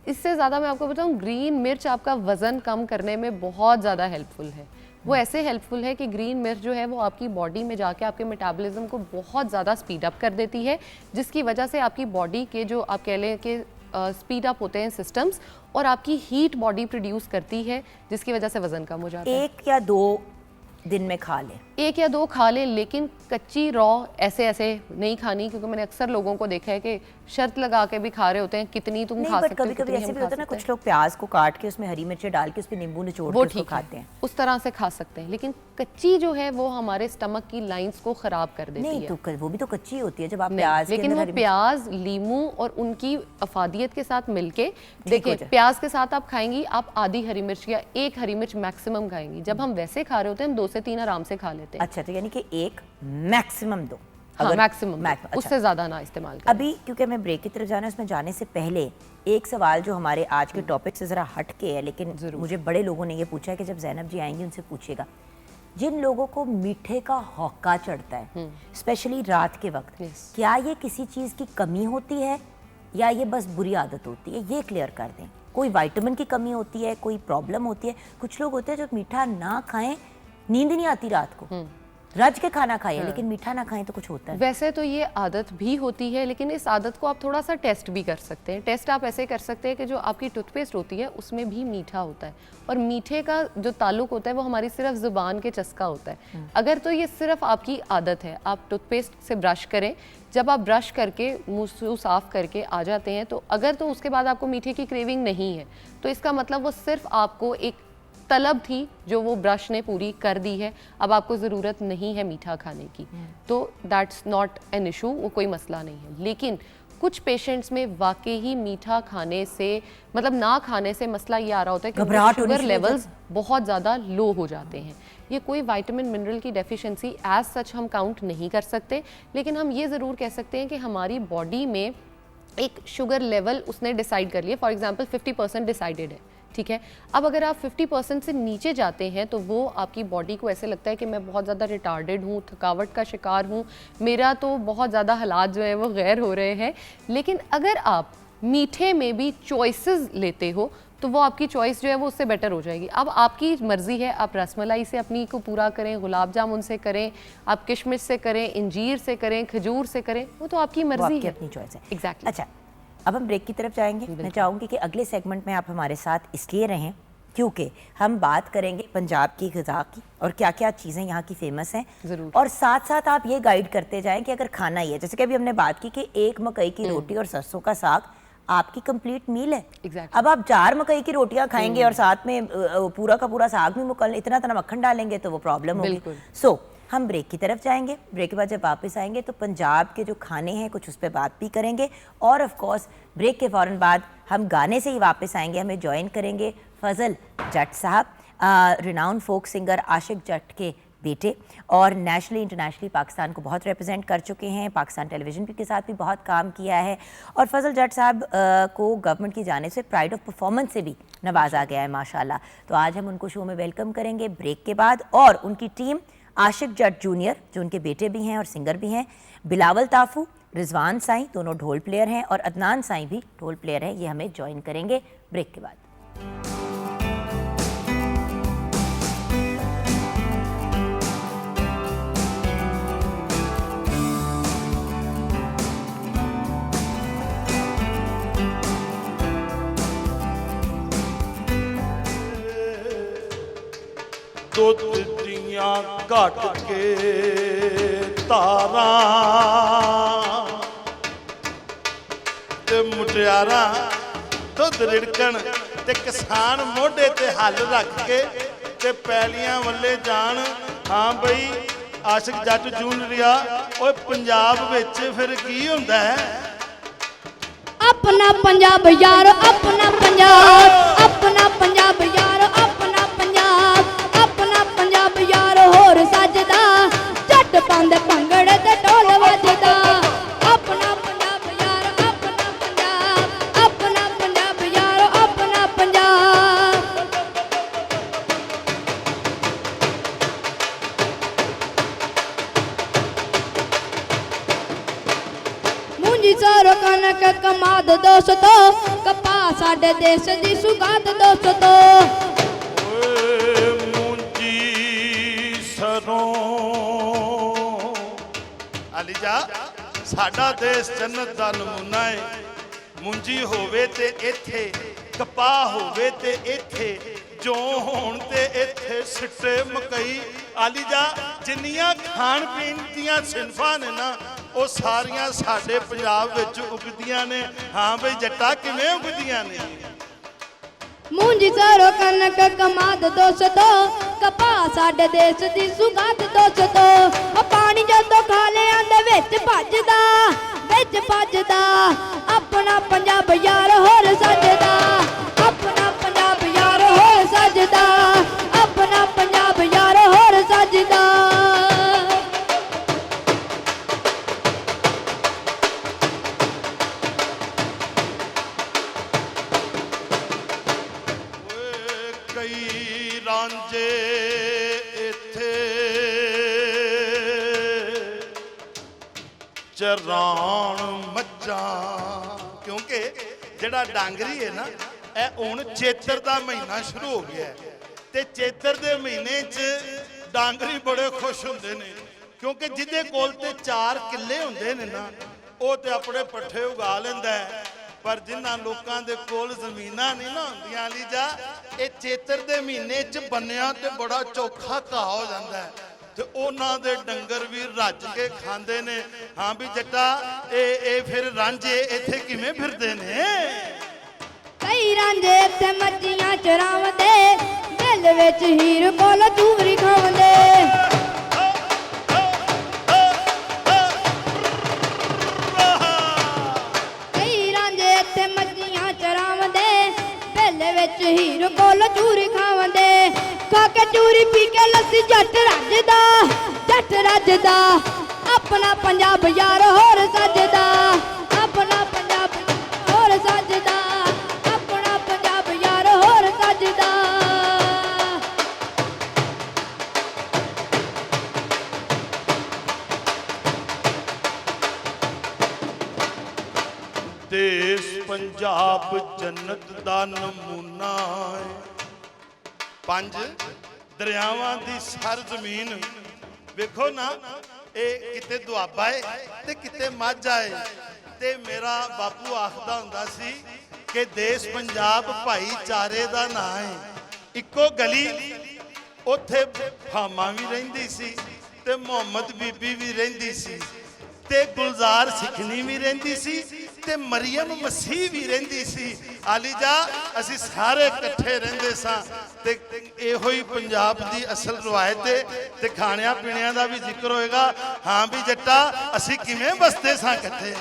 इससे ज़्यादा मैं आपको बताऊँ, ग्रीन मिर्च आपका वज़न कम करने में बहुत ज़्यादा हेल्पफुल है। वो ऐसे हेल्पफुल है कि ग्रीन मिर्च जो है वो आपकी बॉडी में जाके आपके मेटाबॉलिज्म को बहुत ज़्यादा स्पीड अप कर देती है, जिसकी वजह से आपकी बॉडी के जो आप कह लें कि स्पीड अप होते हैं सिस्टम्स, और आपकी हीट बॉडी प्रोड्यूस करती है, जिसकी वजह से वज़न कम हो जाता है। 1 या 2 दिन में खा लें, 1 या 2 खा लें, लेकिन कच्ची रॉ ऐसे नहीं खानी, क्योंकि मैंने अक्सर लोगों को देखा है कि शर्त लगा के भी खा रहे होते हैं, कितनी तुम नहीं खा बट सकते हो, कभी कभी कितनी ऐसे हम भी खा होता है ना, सकते कुछ हैं। लोग प्याज को काट के उसमें हरी मिर्ची डाल के उस पर नींबू निचोड़ वो के उसको ठीक खाते है, हैं। उस तरह से खा सकते हैं, लेकिन कच्ची जो है वो हमारे स्टमक की लाइंस को ख़राब कर देती नहीं है। तो वो भी तो कच्ची होती है जब आप नहीं, प्याज के लेकिन अंदर वो हरी मिर्च- प्याज, लीमू और उनकी अफादियत के साथ मिलके, हो देखिए जाए। प्याज के साथ आप खाएंगी, आप आधी हरी मिर्च या 1 हरी मिर्च मैक्सिमम खाएंगी। जब हम वैसे खा रहे होते हैं, हम 2 से 3 आराम से खा लेते हैं। अच्छा, तो यानी कि 1 मैक्सिमम 2, हाँ, मैक्सिमम, अच्छा। उससे ज़्यादा ना इस्तेमाल करें। अभी क्योंकि हमें ब्रेक की तरफ जाना है, उसमें जाने से पहले एक सवाल जो हमारे आज के टॉपिक से ज़रा हट के है, लेकिन मुझे बड़े लोगों ने ये पूछा है कि जब ज़ैनब जी आएंगी उनसे पूछिएगा, जिन लोगों को मीठे का हौका चढ़ता है स्पेशली रात के वक्त, क्या ये किसी चीज़ की कमी होती है या ये बस बुरी आदत होती है? ये क्लियर कर दें। कोई विटामिन की कमी होती है, कोई प्रॉब्लम होती है? कुछ लोग होते हैं जो मीठा ना खाएं, नींद नहीं आती रात को, रज के खाना खाएं लेकिन मीठा ना खाएं तो कुछ होता है। वैसे तो ये आदत भी होती है, लेकिन इस आदत को आप थोड़ा सा टेस्ट भी कर सकते हैं। टेस्ट आप ऐसे कर सकते हैं कि जो आपकी टूथपेस्ट होती है उसमें भी मीठा होता है, और मीठे का जो ताल्लुक होता है वो हमारी सिर्फ ज़ुबान के चस्का होता है। अगर तो ये सिर्फ आपकी आदत है, आप टूथपेस्ट से ब्रश करें, जब आप ब्रश करके मुँह साफ़ करके आ जाते हैं, तो अगर तो उसके बाद आपको मीठे की क्रेविंग नहीं है, तो इसका मतलब वो सिर्फ आपको एक तलब थी जो वो ब्रश ने पूरी कर दी है, अब आपको ज़रूरत नहीं है मीठा खाने की, तो दैट्स नॉट एन इशू, वो कोई मसला नहीं है। लेकिन कुछ पेशेंट्स में वाकई ही मीठा खाने से, मतलब ना खाने से मसला ये आ रहा होता है कि घबराहट होनी शुगर शुरू हो लेवल्स बहुत ज़्यादा लो हो जाते हैं। ये कोई विटामिन मिनरल की डेफिशिएंसी एज सच हम काउंट नहीं कर सकते, लेकिन हम ये ज़रूर कह सकते हैं कि हमारी बॉडी में एक शुगर लेवल उसने डिसाइड कर लिया। फॉर एग्जांपल 50% डिसाइडेड है, ठीक है। अब अगर आप 50% से नीचे जाते हैं तो वो आपकी बॉडी को ऐसे लगता है कि मैं बहुत ज़्यादा रिटार्डेड हूँ, थकावट का शिकार हूँ, मेरा तो बहुत ज़्यादा हालात जो है वो गैर हो रहे हैं। लेकिन अगर आप मीठे में भी चॉइसेस लेते हो तो वो आपकी चॉइस जो है वो उससे बेटर हो जाएगी। अब आपकी मर्ज़ी है, आप रसमलाई से अपनी को पूरा करें, गुलाब जामुन से करें, आप किशमिश से करें, इंजीर से करें, खजूर से करें, वो तो आपकी मर्ज़ी है, अपनी चॉइस है। एग्जैक्टली। अच्छा, अब हम ब्रेक की तरफ जाएंगे। मैं चाहूँगी कि अगले सेगमेंट में आप हमारे साथ इसलिए रहें क्योंकि हम बात करेंगे पंजाब की ग़िज़ा की और क्या क्या चीज़ें यहाँ की फेमस हैं, ज़रूर। और साथ साथ आप ये गाइड करते जाएं कि अगर खाना ही है, जैसे कि अभी हमने बात की कि 1 मकई की रोटी और सरसों का साग आपकी कंप्लीट मील है। Exactly. अब आप 4 मकई की रोटियां खाएंगे और साथ में पूरा का पूरा साग भी मुकल, इतना मक्खन डालेंगे तो वो प्रॉब्लम होगी। बिल्कुल। सो हम ब्रेक की तरफ जाएंगे, ब्रेक के बाद जब वापस आएंगे तो पंजाब के जो खाने हैं कुछ उस पर बात भी करेंगे, और ऑफ कोर्स ब्रेक के फ़ौरन बाद हम गाने से ही वापस आएंगे। हमें ज्वाइन करेंगे फजल जट साहब, रिनाउंड फोक सिंगर आशिक जट के बेटे, और नेशनली इंटरनेशनली पाकिस्तान को बहुत रिप्रेजेंट कर चुके हैं, पाकिस्तान टेलीविज़न के साथ भी बहुत काम किया है, और फजल जट साहब को गवर्नमेंट की जानिब से प्राइड ऑफ परफॉर्मेंस से भी नवाजा गया है माशाल्लाह। तो आज हम उनको शो में वेलकम करेंगे ब्रेक के बाद, और उनकी टीम आशिक जट जूनियर जो उनके बेटे भी हैं और सिंगर भी हैं, बिलावल ताफू, रिजवान साईं दोनों ढोल प्लेयर हैं और अदनान साईं भी ढोल प्लेयर हैं। ये हमें ज्वाइन करेंगे ब्रेक के बाद। ਦੁੱਧ ਦੀਆਂ ਘਟ ਕੇ ਤਾਰਾਂ ਤੇ ਮੁਟਿਆਰਾਂ ਦੁੱਧ ਰਿੜਕਣ ਤੇ ਕਿਸਾਨ ਮੋਢੇ ਤੇ ਹੱਲ ਰੱਖ ਕੇ ਤੇ ਪੈਲੀਆਂ ਵੱਲੇ ਜਾਣ। ਹਾਂ ਬਈ ਆਸ਼ਿਕ ਜੱਟ ਜੂਨ ਰਿਆ ਓਏ ਪੰਜਾਬ ਵਿੱਚ ਫਿਰ ਕੀ ਹੁੰਦਾ ਹੈ? अपना पंजाब यारो अपना पंजाब, अपना पंजाब यारो अपना पंजाब, अपना पंजाब यारो होर सजदा झट पांदे भंगड़े ते ढोल वजदा। अपना पंजाब यारो अपना पंजाब, अपना पंजाब यारो अपना पंजाब। मुंजी सारो कनक कमाद दोस्तो, कपास साडे देश दी सुगात दोस्तो। ਓਏ ਮੂੰਜੀ ਸਰੋਂ ਅਲੀ ਜਾ ਸਾਡਾ ਦੇਸ਼ ਜੰਨਤ ਦਾ ਨਮੂਨਾ ਹੈ। ਮੂੰਜੀ ਹੋਵੇ ਤੇ ਇੱਥੇ, ਕਪਾਹ ਹੋਵੇ ਤੇ ਇੱਥੇ, ਜੌਂ ਹੋਣ ਤੇ ਇੱਥੇ ਸਿੱਟੇ ਮਕਈ। ਅਲੀ ਜਾ ਜਿੰਨੀਆਂ ਖਾਣ ਪੀਣ ਦੀਆਂ ਸਿਨਫਾਂ ਨੇ ਨਾ ਉਹ ਸਾਰੀਆਂ ਸਾਡੇ ਪੰਜਾਬ ਵਿੱਚ ਉਗਦੀਆਂ ਨੇ। ਹਾਂ ਬਈ ਜੱਟਾ ਕਿਵੇਂ ਉਗਦੀਆਂ ਨੇ? मुंजी सारो कनक कमाद दोस्तो, कपास साडे देश दी सुगात दोस्तो। ओ पानी जदों खालियां दे विच भजदा अपना पंजाब यार होर सजदा। अपना पंजाब यार होर सजदा, अपना पंजाब यार होर सजदा। ਕਈ ਰਾਂਝੇ ਇੱਥੇ ਚਰਾਣ ਮੱਝਾਂ, ਕਿਉਂਕਿ ਜਿਹੜਾ ਡਾਂਗਰੀ ਹੈ ਨਾ ਇਹ ਹੁਣ ਚੇਤਰ ਦਾ ਮਹੀਨਾ ਸ਼ੁਰੂ ਹੋ ਗਿਆ ਹੈ ਤੇ ਚੇਤਰ ਦੇ ਮਹੀਨੇ 'ਚ ਡਾਂਗਰੀ ਬੜੇ ਖੁਸ਼ ਹੁੰਦੇ ਨੇ ਕਿਉਂਕਿ ਜਿਹਦੇ ਕੋਲ ਤੇ 4 ਕਿੱਲੇ ਹੁੰਦੇ ਨੇ ਨਾ ਉਹ ਤੇ ਆਪਣੇ ਪੱਠੇ ਉਗਾ ਲੈਂਦਾ ਹੈ। ਪਰ ਜਿਨ੍ਹਾਂ ਲੋਕਾਂ ਦੇ ਕੋਲ ਜ਼ਮੀਨਾਂ ਨਹੀਂ ਨਾ ਹੁੰਦੀਆਂ ਲਈ ਜਾ ਇਹ ਚੇਤਰ ਦੇ ਮਹੀਨੇ 'ਚ ਬੰਨਿਆਂ ਤੇ ਬੜਾ ਚੋਖਾ ਘਾਹ ਹੋ ਜਾਂਦਾ ਹੈ ਤੇ ਉਹਨਾਂ ਦੇ ਡੰਗਰ ਵੀ ਰੱਜ ਕੇ ਖਾਂਦੇ ਨੇ। ਹਾਂ ਵੀ ਜੱਟਾ ਇਹ ਫਿਰ ਰਾਂਝੇ ਇੱਥੇ ਕਿਵੇਂ ਫਿਰਦੇ ਨੇ? ਕਈ ਰਾਂਝੇ ਇੱਥੇ ਮੱਝੀਆਂ ਚਰਾਉਂਦੇ, ਦਿਲ ਵਿੱਚ ਹੀਰ ਕੋਲ ਚੂਰੀ ਖਾਉਂਦੇ। ਵਿੱਚ ਹੀਰ ਕੋਲ ਚੂਰੀ ਖਾਵੰਦੇ, ਖਾ ਕੇ ਚੂਰੀ ਪੀ ਕੇ ਲੱਸੀ ਜੱਟ ਰੱਜਦਾ। ਆਪਣਾ ਪੰਜਾਬ ਯਾਰ ਹੋਰ ਸਜਦਾ, ਆਪਣਾ ਪੰਜਾਬ ਹੋਰ ਸਜਦਾ, ਆਪਣਾ ਪੰਜਾਬ ਯਾਰ ਹੋਰ ਸਜਦਾ। ਦੇਸ਼ ਪੰਜਾਬ ਜੰਨਤ ਦਾ ਨਮੂਨਾ ਹੈ। 5 ਦਰਿਆਵਾਂ ਦੀ ਸਰ ਜ਼ਮੀਨ ਵੇਖੋ ਨਾ, ਇਹ ਕਿਤੇ ਦੁਆਬਾ ਹੈ ਤੇ ਕਿਤੇ ਮਾਝਾ ਹੈ। ਤੇ ਮੇਰਾ ਬਾਪੂ ਆਖਦਾ ਹੁੰਦਾ ਸੀ ਕਿ ਦੇਸ਼ ਪੰਜਾਬ ਭਾਈਚਾਰੇ ਦਾ ਨਾਂ ਹੈ। ਇੱਕੋ ਗਲੀ ਉੱਥੇ ਫਾਮਾ ਵੀ ਰਹਿੰਦੀ ਸੀ ਤੇ ਮੁਹੰਮਦ ਬੀਬੀ ਵੀ ਰਹਿੰਦੀ ਸੀ ਤੇ ਗੁਲਜ਼ਾਰ ਸਿੱਖਣੀ ਵੀ ਰਹਿੰਦੀ ਸੀ ਤੇ ਮਰੀਮ ਮਸੀਹ ਵੀ ਰਹਿੰਦੀ ਸੀ। ਆਲੀ ਜਾ ਅਸੀਂ ਸਾਰੇ ਇਕੱਠੇ ਰਹਿੰਦੇ ਸਾਂ ਤੇ ਇਹੋ ਹੀ ਪੰਜਾਬ ਦੀ ਅਸਲ ਰਵਾਇਤ ਹੈ ਤੇ ਖਾਣਿਆਂ ਪੀਣਿਆਂ ਦਾ ਵੀ ਜ਼ਿਕਰ ਹੋਏਗਾ। ਹਾਂ ਵੀ ਜੱਟਾ ਅਸੀਂ ਕਿਵੇਂ ਬਸਦੇ ਸਾਂ ਇਕੱਠੇ।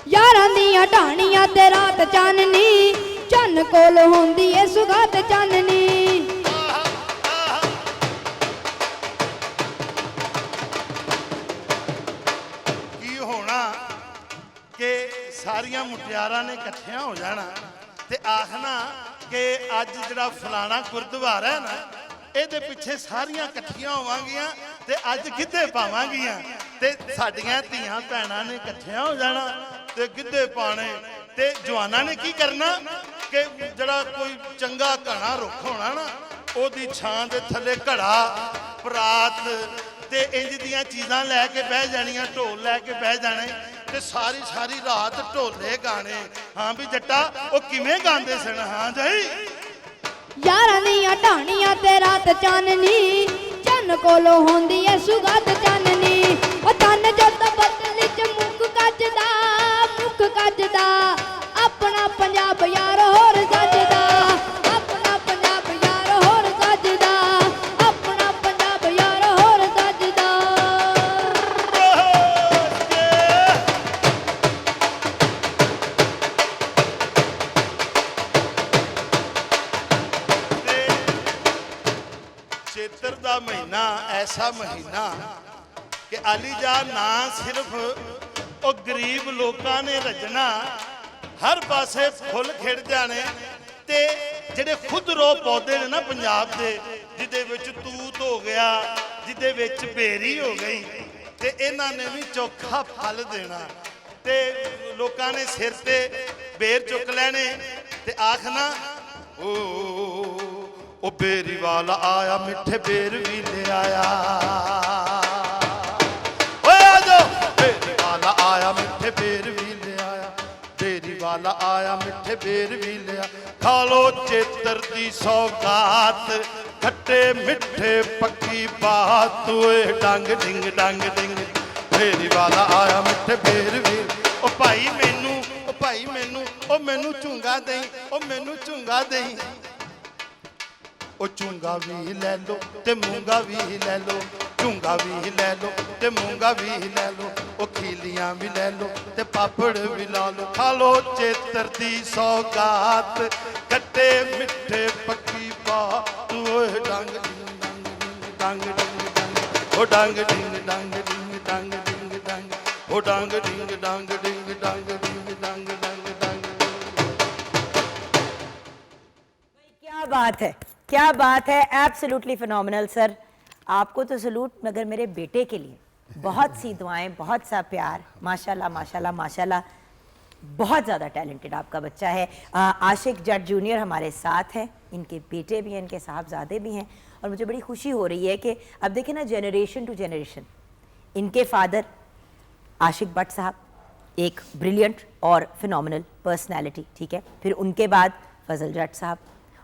ਯਾਰਾਂ ਦੀਆਂ ਢਾਣੀਆਂ ਤੇ ਰਾਤ ਚਾਨਣੀ, ਚੰਨ ਕੋਲ ਹੁੰਦੀ ਏ ਸੁਗਾਤ ਚਾਨਣੀ। ਕੀ ਹੋਣਾ ਕਿ ਸਾਰੀਆਂ ਮੁਟਿਆਰਾਂ ਨੇ ਇਕੱਠੀਆਂ ਹੋ ਜਾਣਾ ਤੇ ਆਖਣਾ ਕਿ ਅੱਜ ਜਿਹੜਾ ਫਲਾਣਾ ਗੁਰਦੁਆਰਾ ਹੈ ਨਾ ਇਹਦੇ ਪਿੱਛੇ ਸਾਰੀਆਂ ਇਕੱਠੀਆਂ ਹੋਵਾਂਗੀਆਂ ਤੇ ਅੱਜ ਗਿੱਧੇ ਪਾਵਾਂਗੀਆਂ ਤੇ ਸਾਡੀਆਂ ਧੀਆਂ ਭੈਣਾਂ ਨੇ ਇਕੱਠਿਆਂ ਹੋ ਜਾਣਾ ਤੇ ਗਿੱਧੇ ਪਾਣੇ ਤੇ ਜਵਾਨਾਂ ਨੇ ਕੀ ਕਰਨਾ ਕਿ ਜਿਹੜਾ ਕੋਈ ਚੰਗਾ ਘਣਾ ਰੁੱਖ ਹੋਣਾ ਨਾ ਉਹਦੀ ਛਾਂ ਦੇ ਥੱਲੇ ਘੜਾ ਪਰਾਤ ਤੇ ਇੰਜ ਦੀਆਂ ਚੀਜ਼ਾਂ ਲੈ ਕੇ ਬਹਿ ਜਾਣੀਆਂ, ਢੋਲ ਲੈ ਕੇ ਬਹਿ ਜਾਣੇ ਤੇ ਸਾਰੀ ਰਾਤ ਢੋਲੇ ਗਾਣੇ। ਹਾਂ ਵੀ ਜੱਟਾ ਉਹ ਕਿਵੇਂ ਗਾਉਂਦੇ ਸਨ? ਹਾਂ ਜੀ ਯਾਰਾਂ ਦੀਆਂ ਢਾਣੀਆਂ ਤੇ ਰਾਤ ਚਾਨਣੀ, ਚੰਨ ਕੋਲੋਂ ਹੁੰਦੀ ਐ ਸੁਗਾਤ ਚਾਨਣੀ। ਉਹ ਤਨ ਜਦ ਬਦਲੀ ਚ ਮੁੱਕ ਗੱਜਦਾ ਆਪਣਾ ਪੰਜਾਬ ਯਾਰ ਹੋਰ ਸੱਜਦਾ, ਆਪਣਾ ਪੰਜਾਬ ਯਾਰ ਹੋਰ ਸੱਜਦਾ, ਆਪਣਾ ਪੰਜਾਬ ਯਾਰ ਹੋਰ ਸੱਜਦਾ। ਚੇਤਰ ਦਾ ਮਹੀਨਾ ਐਸਾ ਮਹੀਨਾ ਕਿ ਆਲੀਜਾ ਨਾ ਸਿਰਫ ਉਹ ਗਰੀਬ ਲੋਕਾਂ ਨੇ ਰਜਣਾ, ਹਰ ਪਾਸੇ ਫੁੱਲ ਖਿੜ ਜਾਣੇ ਤੇ ਜਿਹੜੇ ਖੁਦਰੋ ਪੌਦੇ ਨੇ ਨਾ ਪੰਜਾਬ ਦੇ, ਜਿਹਦੇ ਵਿੱਚ ਤੂਤ ਹੋ ਗਿਆ, ਜਿਹਦੇ ਵਿੱਚ ਬੇਰੀ ਹੋ ਗਈ ਤੇ ਇਹਨਾਂ ਨੇ ਵੀ ਚੋਖਾ ਫਲ ਦੇਣਾ ਤੇ ਲੋਕਾਂ ਨੇ ਸਿਰ ਤੇ ਬੇਰ ਚੁੱਕ ਲੈਣੇ ਤੇ ਆਖਣਾ ਉਹ ਬੇਰੀ ਵਾਲਾ ਆਇਆ, ਮਿੱਠੇ ਬੇਰ ਵੀ ਲੈ ਆਇਆ। ਓਏ ਆ ਜਾਓ, ਬੇਰੀ ਵਾਲਾ ਆਇਆ, ਮਿੱਠੇ ਬੇਰ ਵੀ ਲੈ ਆਇਆ, ਬੇਰੀ ਵਾਲਾ ਆਇਆ, ਮਿੱਠੇ ਬੇਰ ਵੀ ਲਿਆ। ਖਾ ਲੋ ਚੇਤਰ ਦੀ ਸੌਗਾਤ, ਖੱਟੇ ਮਿੱਠੇ ਪੱਕੀ ਬਾਤ। ਓਏ ਡੰਗ ਡਿੰਗ ਡੰਗ ਡਿੰਗ, ਬੇਰੀ ਵਾਲਾ ਆਇਆ, ਮਿੱਠੇ ਬੇਰ ਵੀ। ਉਹ ਭਾਈ ਮੈਨੂੰ, ਉਹ ਭਾਈ ਮੈਨੂੰ, ਉਹ ਮੈਨੂੰ ਝੁੰਗਾ ਦੇਈ, ਉਹ ਮੈਨੂੰ ਝੁੰਗਾ ਦੇਈ। ਉਹ ਝੁੰਗਾ ਵੀ ਲੈ ਲੋ ਤੇ ਮੂੰਗਾ ਵੀ ਲੈ ਲੋ, ਝੁੰਗਾ ਵੀ ਲੈ ਲੋ ਤੇ ਮੂੰਗਾ ਵੀ ਲੈ ਲੋ। ਉਹ ਖੀਲੀਆਂ ਵੀ ਲੈ ਲੋ ਤੇ ਪਾਪੜ ਵੀ ਲਾ ਲੋ। ਖਾ ਲੋ ਚੇਤਰ ਦੀ ਸੌਗਾਤ, ਖੱਟੇ ਮਿੱਠੇ ਪੱਕੀ ਬਾਤ। ਓਏ ਡੰਗ ਡਿੰਗ ਡੰਗ ਡੰਗ ਡੰਗ, ਉਹ ਡੰਗ ਡਿੰਗ ਡੰਗ ਡਿੰਗ ਡੰਗ ਡਿੰਗ ਡੰਗ, ਉਹ ਡੰਗ ਡਿੰਗ ਡੰਗ ਡਿੰਗ ਡੰਗ ਡਿੰਗ ਡੰਗ ਡੰਗ ਡੰਗ। क्या बात है, क्या बात है, एब्सोल्युटली फिनोमिनल सर। आपको तो सलूट, मगर मेरे बेटे के लिए बहुत सी दुआएं, बहुत सा प्यार। माशाल्लाह माशाल्लाह माशाल्लाह, बहुत ज़्यादा टैलेंटेड आपका बच्चा है। आशिक जट जूनियर हमारे साथ हैं, इनके बेटे भी हैं, इनके साहबजादे भी हैं और मुझे बड़ी खुशी हो रही है कि अब देखिए ना, जनरेशन टू जनरेशन। इनके फादर आशिक भट्ट साहब, एक ब्रिलियंट और फिनोमिनल पर्सनैलिटी, ठीक है। फिर उनके बाद फजल जट साहब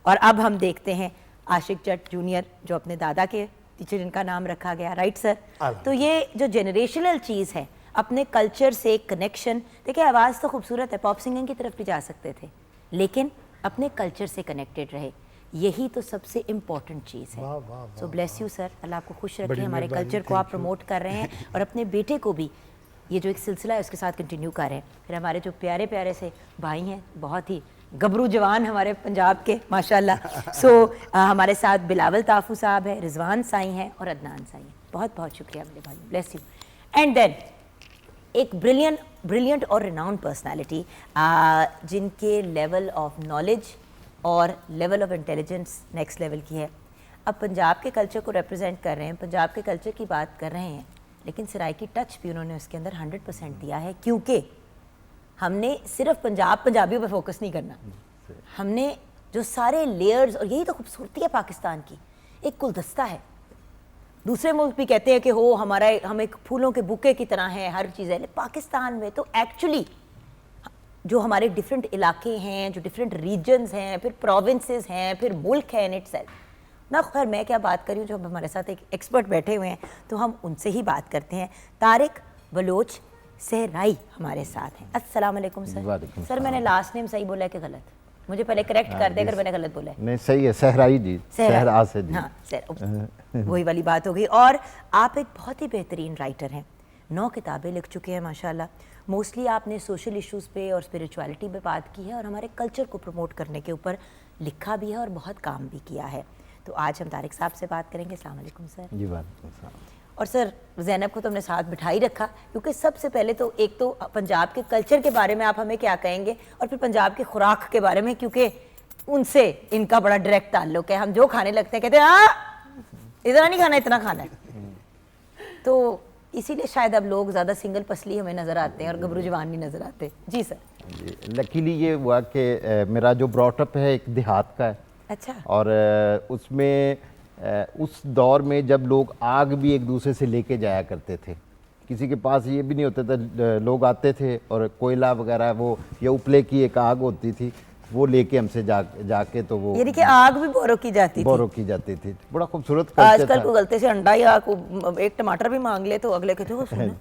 और अब हम देखते हैं आशिक जट जूनियर, जो अपने दादा के टीचर जिनका नाम रखा गया, राइट सर। तो ये जो जनरेशनल चीज़ है, अपने कल्चर से कनेक्शन। देखिए आवाज़ तो खूबसूरत है, पॉप सिंगिंग की तरफ भी जा सकते थे, लेकिन अपने कल्चर से कनेक्टेड रहे, यही तो सबसे इम्पॉर्टेंट चीज़ है। सो ब्लेस यू सर, अल्लाह आपको खुश रखे। हमारे कल्चर को आप प्रमोट कर रहे हैं और अपने बेटे को भी ये जो एक सिलसिला है उसके साथ कंटिन्यू कर रहे हैं। फिर हमारे जो प्यारे प्यारे से भाई हैं, बहुत ही गबरू जवान हमारे पंजाब के माशाल्लाह। सो हमारे साथ बिलावल ताफू साहब है, रिजवान साई हैं और अदनान साई हैं। बहुत बहुत शुक्रिया मेरे भाई, ब्लेस यू। एंड देन एक ब्रिलियंट और रिनाउंड पर्सनालिटी, जिनके लेवल ऑफ नॉलेज और level of intelligence next level की है। अब पंजाब के कल्चर को रिप्रेजेंट कर रहे हैं, पंजाब के कल्चर की बात कर रहे हैं, लेकिन सराइकी टच भी उन्होंने उसके अंदर 100% दिया है, क्योंकि हमने सिर्फ पंजाबियों पर फोकस नहीं करना, हमने जो सारे लेयर्स, और यही तो खूबसूरती है पाकिस्तान की, एक गुलदस्ता है। दूसरे मुल्क भी कहते हैं कि हो हम एक फूलों के बुके की तरह हैं, हर चीज़ है। पाकिस्तान में तो एक्चुअली जो हमारे डिफरेंट इलाके हैं, जो डिफरेंट रीजन्स हैं, फिर प्रोविंसेस हैं, फिर मुल्क है इन इटसेल्फ ना। खैर मैं क्या बात कर रही हूँ, जो हमारे साथ एक एक्सपर्ट बैठे हुए हैं तो हम उनसे ही बात करते हैं। तारिक बलोच सहराई हमारे साथ हैं। अस्सलाम वालेकुम सर। सर मैंने लास्ट नेम सही बोला है कि गलत? मुझे पहले करेक्ट कर दे अगर मैंने गलत बोला है। नहीं सही है, सहराई जी, सहरा से जी। हाँ सर, वही वाली बात हो गई। और आप एक बहुत ही बेहतरीन राइटर हैं, 9 किताबें लिख चुके हैं माशाल्लाह। मोस्टली आपने सोशल इश्यूज़ पे और स्पिरिचुअलिटी पे बात की है और हमारे कल्चर को प्रमोट करने के ऊपर लिखा भी है और बहुत काम भी किया है। तो आज हम तारिक साहब से बात करेंगे। अस्सलाम वालेकुम सर। जी वालेकुम सलाम। और सर ज़ैनब को तो हमने साथ बिठा ही रखा, क्योंकि सबसे पहले तो एक तो पंजाब के कल्चर के बारे में आप हमें क्या कहेंगे, और फिर पंजाब के खुराक के बारे में, क्योंकि उनसे इनका बड़ा डायरेक्ट ताल्लुक है। हम जो खाने लगते हैं कहते हैं हाँ इतना नहीं खाना, इतना खाना है। तो इसीलिए शायद अब लोग ज़्यादा सिंगल पसली हमें नज़र आते हैं और गबरू जवान नहीं नज़र आते। जी सर। लकीली ये हुआ कि मेरा जो ब्रॉटअप है एक देहात का है। अच्छा। और उसमें उस दौर में जब लोग आग भी एक दूसरे से लेके जाया करते थे, किसी के पास ये भी नहीं होता था, लोग आते थे और कोयला वगैरह वो या उपले की एक आग होती थी वो लेके हमसे जाके तो वो यानी कि आग भी बोरो की जाती थी। बड़ा खूबसूरत आजकल को गलती से अंडा या एक टमाटर भी मांग ले तो अगले कहते हो सुनो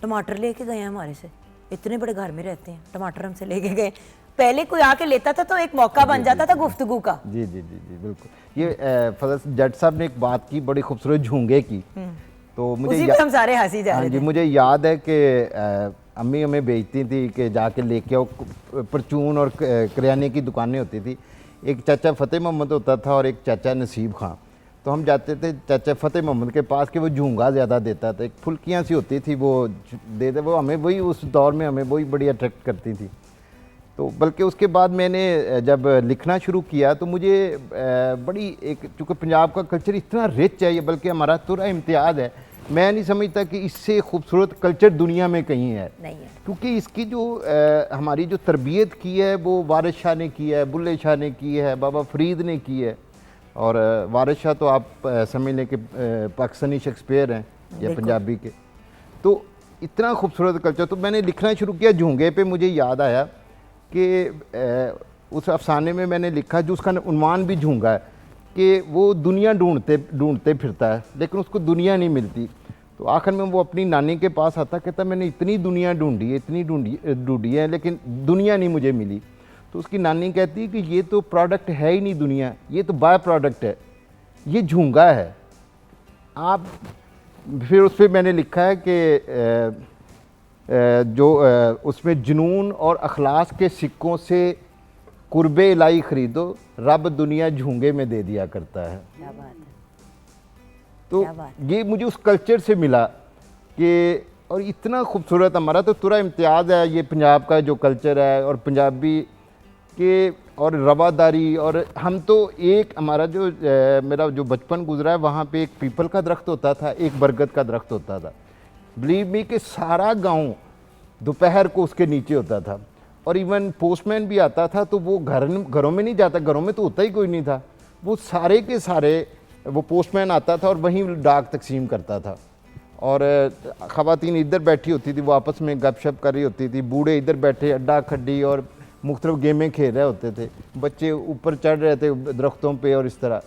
टमाटर लेके गए हैं हमारे से, इतने बड़े घर में रहते हैं, टमाटर हमसे लेके गए। पहले कोई आके लेता था तो एक मौका बन जाता था गुफ्तगू का। जी जी जी जी बिल्कुल। ये फजल जट साहब ने एक बात की बड़ी खूबसूरत झूंगे की, तो मुझे उसी पे हम सारे हंसी जा रहे थे। मुझे याद है कि अम्मी हमें भेजती थी कि जाके लेके आओ, परचून और करियाने की दुकानें होती थी। एक चाचा फतेह मोहम्मद होता था और एक चाचा नसीब खां। तो हम जाते थे चाचा फतेह मोहम्मद के पास कि वो झूंगा ज़्यादा देता था, एक फुल्कियाँ सी होती थी वो देते, वो हमें वही उस दौर में हमें वही बड़ी अट्रैक्ट करती थी। तो बल्कि उसके बाद मैंने जब लिखना शुरू किया तो मुझे बड़ी एक, चूँकि पंजाब का कल्चर इतना रिच है, ये बल्कि हमारा तुरा इम्तियाज़ है, मैं नहीं समझता कि इससे खूबसूरत कल्चर दुनिया में कहीं है। नहीं है, क्योंकि इसकी जो हमारी जो तरबियत की है वो वारिस शाह ने की है, बुल्ले शाह ने की है, बाबा फरीद ने की है। और वारिस शाह तो आप समझ लें कि पाकिस्तानी शेक्सपियर हैं या पंजाबी के। तो इतना खूबसूरत कल्चर, तो मैंने लिखना शुरू किया झूंगे पे। मुझे याद आया कि उस अफसाने में मैंने लिखा जो उसका उन्वान भी झूंगा है कि वो दुनिया ढूंढते फिरता है लेकिन उसको दुनिया नहीं मिलती। तो आखिर में वो अपनी नानी के पास आता, कहता मैंने इतनी दुनिया ढूंढी है, इतनी ढूंढी है लेकिन दुनिया नहीं मुझे मिली। तो उसकी नानी कहती है कि ये तो प्रोडक्ट है ही नहीं दुनिया, ये तो बाय प्रोडक्ट है, ये झूंगा है। आप फिर उस पर मैंने लिखा है कि जो उसमें जुनून और अखलास के सिक्कों से कुर्बे इलाही खरीदो, रब दुनिया झूंगे में दे दिया करता है। क्या बात है। तो ये मुझे उस कल्चर से मिला कि, और इतना खूबसूरत हमारा तो तुरा इम्तियाज़ है ये पंजाब का जो कल्चर है और पंजाबी के और रवादारी। और हम तो एक हमारा जो मेरा जो बचपन गुजरा है वहाँ पे एक पीपल का दरख्त होता था, एक बरगद का दरख्त होता था। बिलीव मी कि सारा गांव दोपहर को उसके नीचे होता था। और इवन पोस्टमैन भी आता था तो वो घरों में नहीं जाता, घरों में तो होता ही कोई नहीं था, वो सारे के सारे वो पोस्टमैन आता था और वहीं डाक तकसीम करता था। और ख़वातीन इधर बैठी होती थी, वो आपस में गपशप कर रही होती थी, बूढ़े इधर बैठे अड्डा खड्डी और मुख्तलिफ गेमें खेल रहे होते थे, बच्चे ऊपर चढ़ रहे थे दरख्तों पे और इस तरह।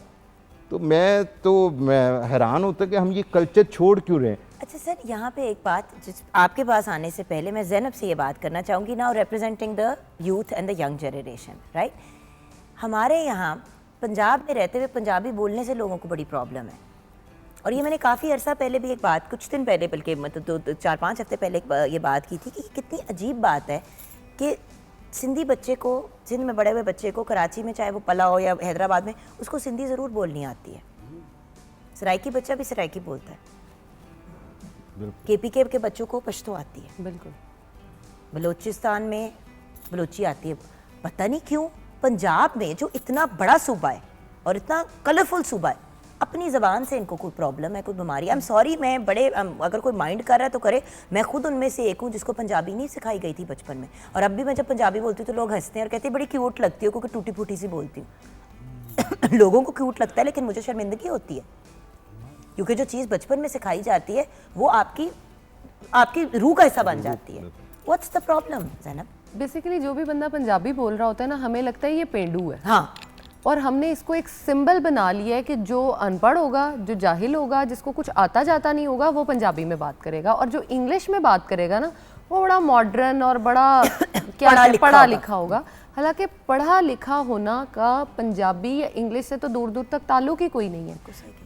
तो मैं हैरान होता कि हम ये कल्चर छोड़ क्यों रहे हैं। अच्छा सर, यहाँ पे एक बात आपके पास आने से पहले मैं ज़ैनब से ये बात करना चाहूँगी, now representing the youth and the young generation, right. हमारे यहाँ पंजाब में रहते हुए पंजाबी बोलने से लोगों को बड़ी प्रॉब्लम है। और ये मैंने काफ़ी अर्सा पहले भी एक बात, कुछ दिन पहले बल्कि मतलब 4-5 हफ्ते पहले ये बात की थी कि कितनी अजीब बात है कि सिंधी बच्चे को, सिंध में बड़े हुए बच्चे को कराची में चाहे वो पला हो या हैदराबाद में, उसको सिंधी ज़रूर बोलनी आती है। सराइकी बच्चा भी सराइकी बोलता है, KPK के बच्चों को पश्तो आती है, बिल्कुल। बलूचिस्तान में बलूची आती है। पता नहीं क्यों पंजाब में जो इतना बड़ा सूबा है और इतना कलरफुल सूबा है, अपनी ज़बान से इनको कोई प्रॉब्लम है, कोई बीमारी। आई एम सॉरी, मैं बड़े अगर कोई माइंड कर रहा है तो करे, मैं खुद उनमें से एक हूँ जिसको पंजाबी नहीं सिखाई गई थी बचपन में। और अब भी मैं जब पंजाबी बोलती हूँ तो लोग हंसते हैं और कहते हैं बड़ी क्यूट लगती हो क्योंकि टूटी फूटी सी बोलती हूँ। लोगों को क्यूट लगता है लेकिन मुझे शर्मिंदगी होती है क्योंकि जो चीज़ बचपन में सिखाई जाती है वो आपकी रूह का हिस्सा बन जाती है। What's the problem Zainab? Basically जो भी बंदा पंजाबी बोल रहा होता है ना, हमें लगता है ये पेंडू है। हाँ। और हमने इसको एक सिंबल बना लिया है कि जो अनपढ़ होगा, जो जाहिल होगा, जिसको कुछ आता जाता नहीं होगा, वो पंजाबी में बात करेगा, और जो इंग्लिश में बात करेगा ना वो बड़ा मॉडर्न और बड़ा क्या पढ़ा लिखा होगा। हालांकि पढ़ा लिखा होना का पंजाबी या इंग्लिश से तो दूर दूर तक ताल्लुक ही कोई नहीं है।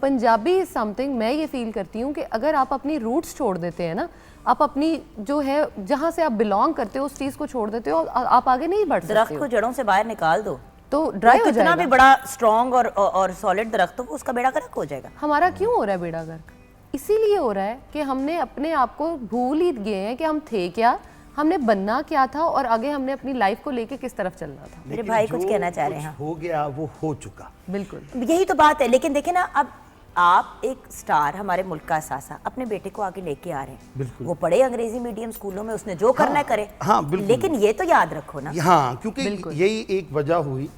पंजाबी इज समथिंग, मैं ये फील करती हूँ कि अगर आप अपनी रूट्स छोड़ देते हैं ना, आप अपनी जो है जहाँ से आप बिलोंग करते हो उस चीज़ को छोड़ देते हो, आप आगे नहीं बढ़ सकते। दरख्त को जड़ों से बाहर निकाल दो तो ड्राई हो जाएगा। कितना भी बड़ा स्ट्रॉन्ग और सॉलिड दरख्त हो उसका बेड़ा गर्क हो जाएगा। हमारा क्यों हो रहा है बेड़ा गर्क? इसीलिए हो रहा है कि हमने अपने आप को भूल ही गए हैं कि हम थे क्या, हमने बनना क्या था और आगे हमने अपनी लाइफ को लेके किस तरफ चलना था। मेरे भाई कुछ कहना चाह रहे हैं। हो गया वो हो चुका। बिल्कुल यही तो बात है। लेकिन देखे ना, अब आप एक स्टार, हमारे मुल्क का असासा, अपने बेटे को आगे लेके आ रहे हैं। बिल्कुल। वो पढ़े अंग्रेजी मीडियम स्कूलों में, उसने जो करना है करे। हाँ, बिल्कुल। लेकिन ये तो याद रखो ना, हाँ, क्योंकि यही एक वजह हुई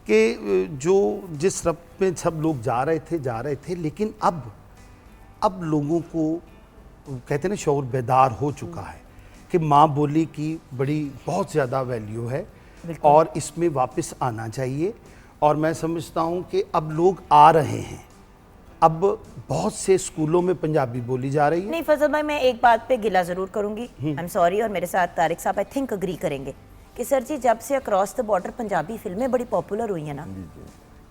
कि जो जिस रब में सब लोग जा रहे थे, लेकिन अब लोगों को कहते हैं ना शऊर बेदार हो चुका है कि माँ बोली की बड़ी बहुत ज़्यादा वैल्यू है और इसमें वापस आना चाहिए। और मैं समझता हूँ कि अब लोग आ रहे हैं, अब बहुत से स्कूलों में पंजाबी बोली जा रही है। नहीं फजल भाई, मैं एक बात पे गिला जरूर करूंगी, आई एम सॉरी, और मेरे साथ तारिक साहब आई थिंक अग्री करेंगे कि सर जी जब से अक्रॉस द बॉर्डर पंजाबी फिल्में बड़ी पॉपुलर हुई है ना,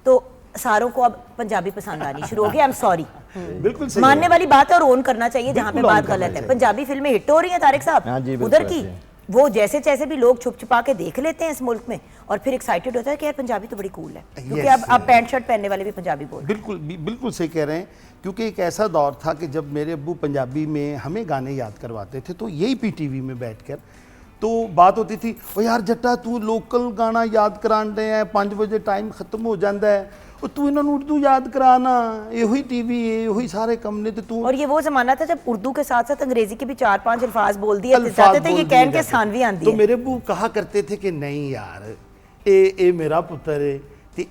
तो सारों को अब पंजाबी पसंद आनी शुरू हो गई। आई एम सॉरी, बिल्कुल सही मानने है। वाली बात है और ओन करना चाहिए जहाँ पे बिल्कुल बात own करना गलत है। चाहिए। पंजाबी फिल्में हिट हो रही हैं तारिक हाँ साहब, जी, बिल्कुल उधर की ऐसे है। वो जैसे भी लोग छुप छुपा के देख लेते हैं इस मुल्क में और फिर एक्साइटेड होता है कि यार पंजाबी तो बड़ी कूल है, क्योंकि Yes, अब पैंट शर्ट पहनने वाले भी पंजाबी बोल रहे बिल्कुल सही कह रहे हैं। क्योंकि एक ऐसा दौर था कि जब मेरे अब्बू पंजाबी में हमें गाने याद करवाते थे, तो यही पीटीवी में बैठकर तो बात होती थी, ओ यार जट्टा तू लोकल गाना याद करान दे है, 5 बजे टाइम खत्म हो जाता है, और तू इन्होंने उर्दू याद कराना, यही टीवी है, यही सारे कम ने, तो तू और ये वो जमाना था जब उर्दू के साथ साथ अंग्रेजी के भी 4-5 अल्फाज बोल दिए अल्फाज जाते थे, बोल ये दिए कहन के जाते थे। सानवी आंदी तो है। मेरे अब्बू कहा करते थे कि नहीं यार ए मेरा पुत्र है ते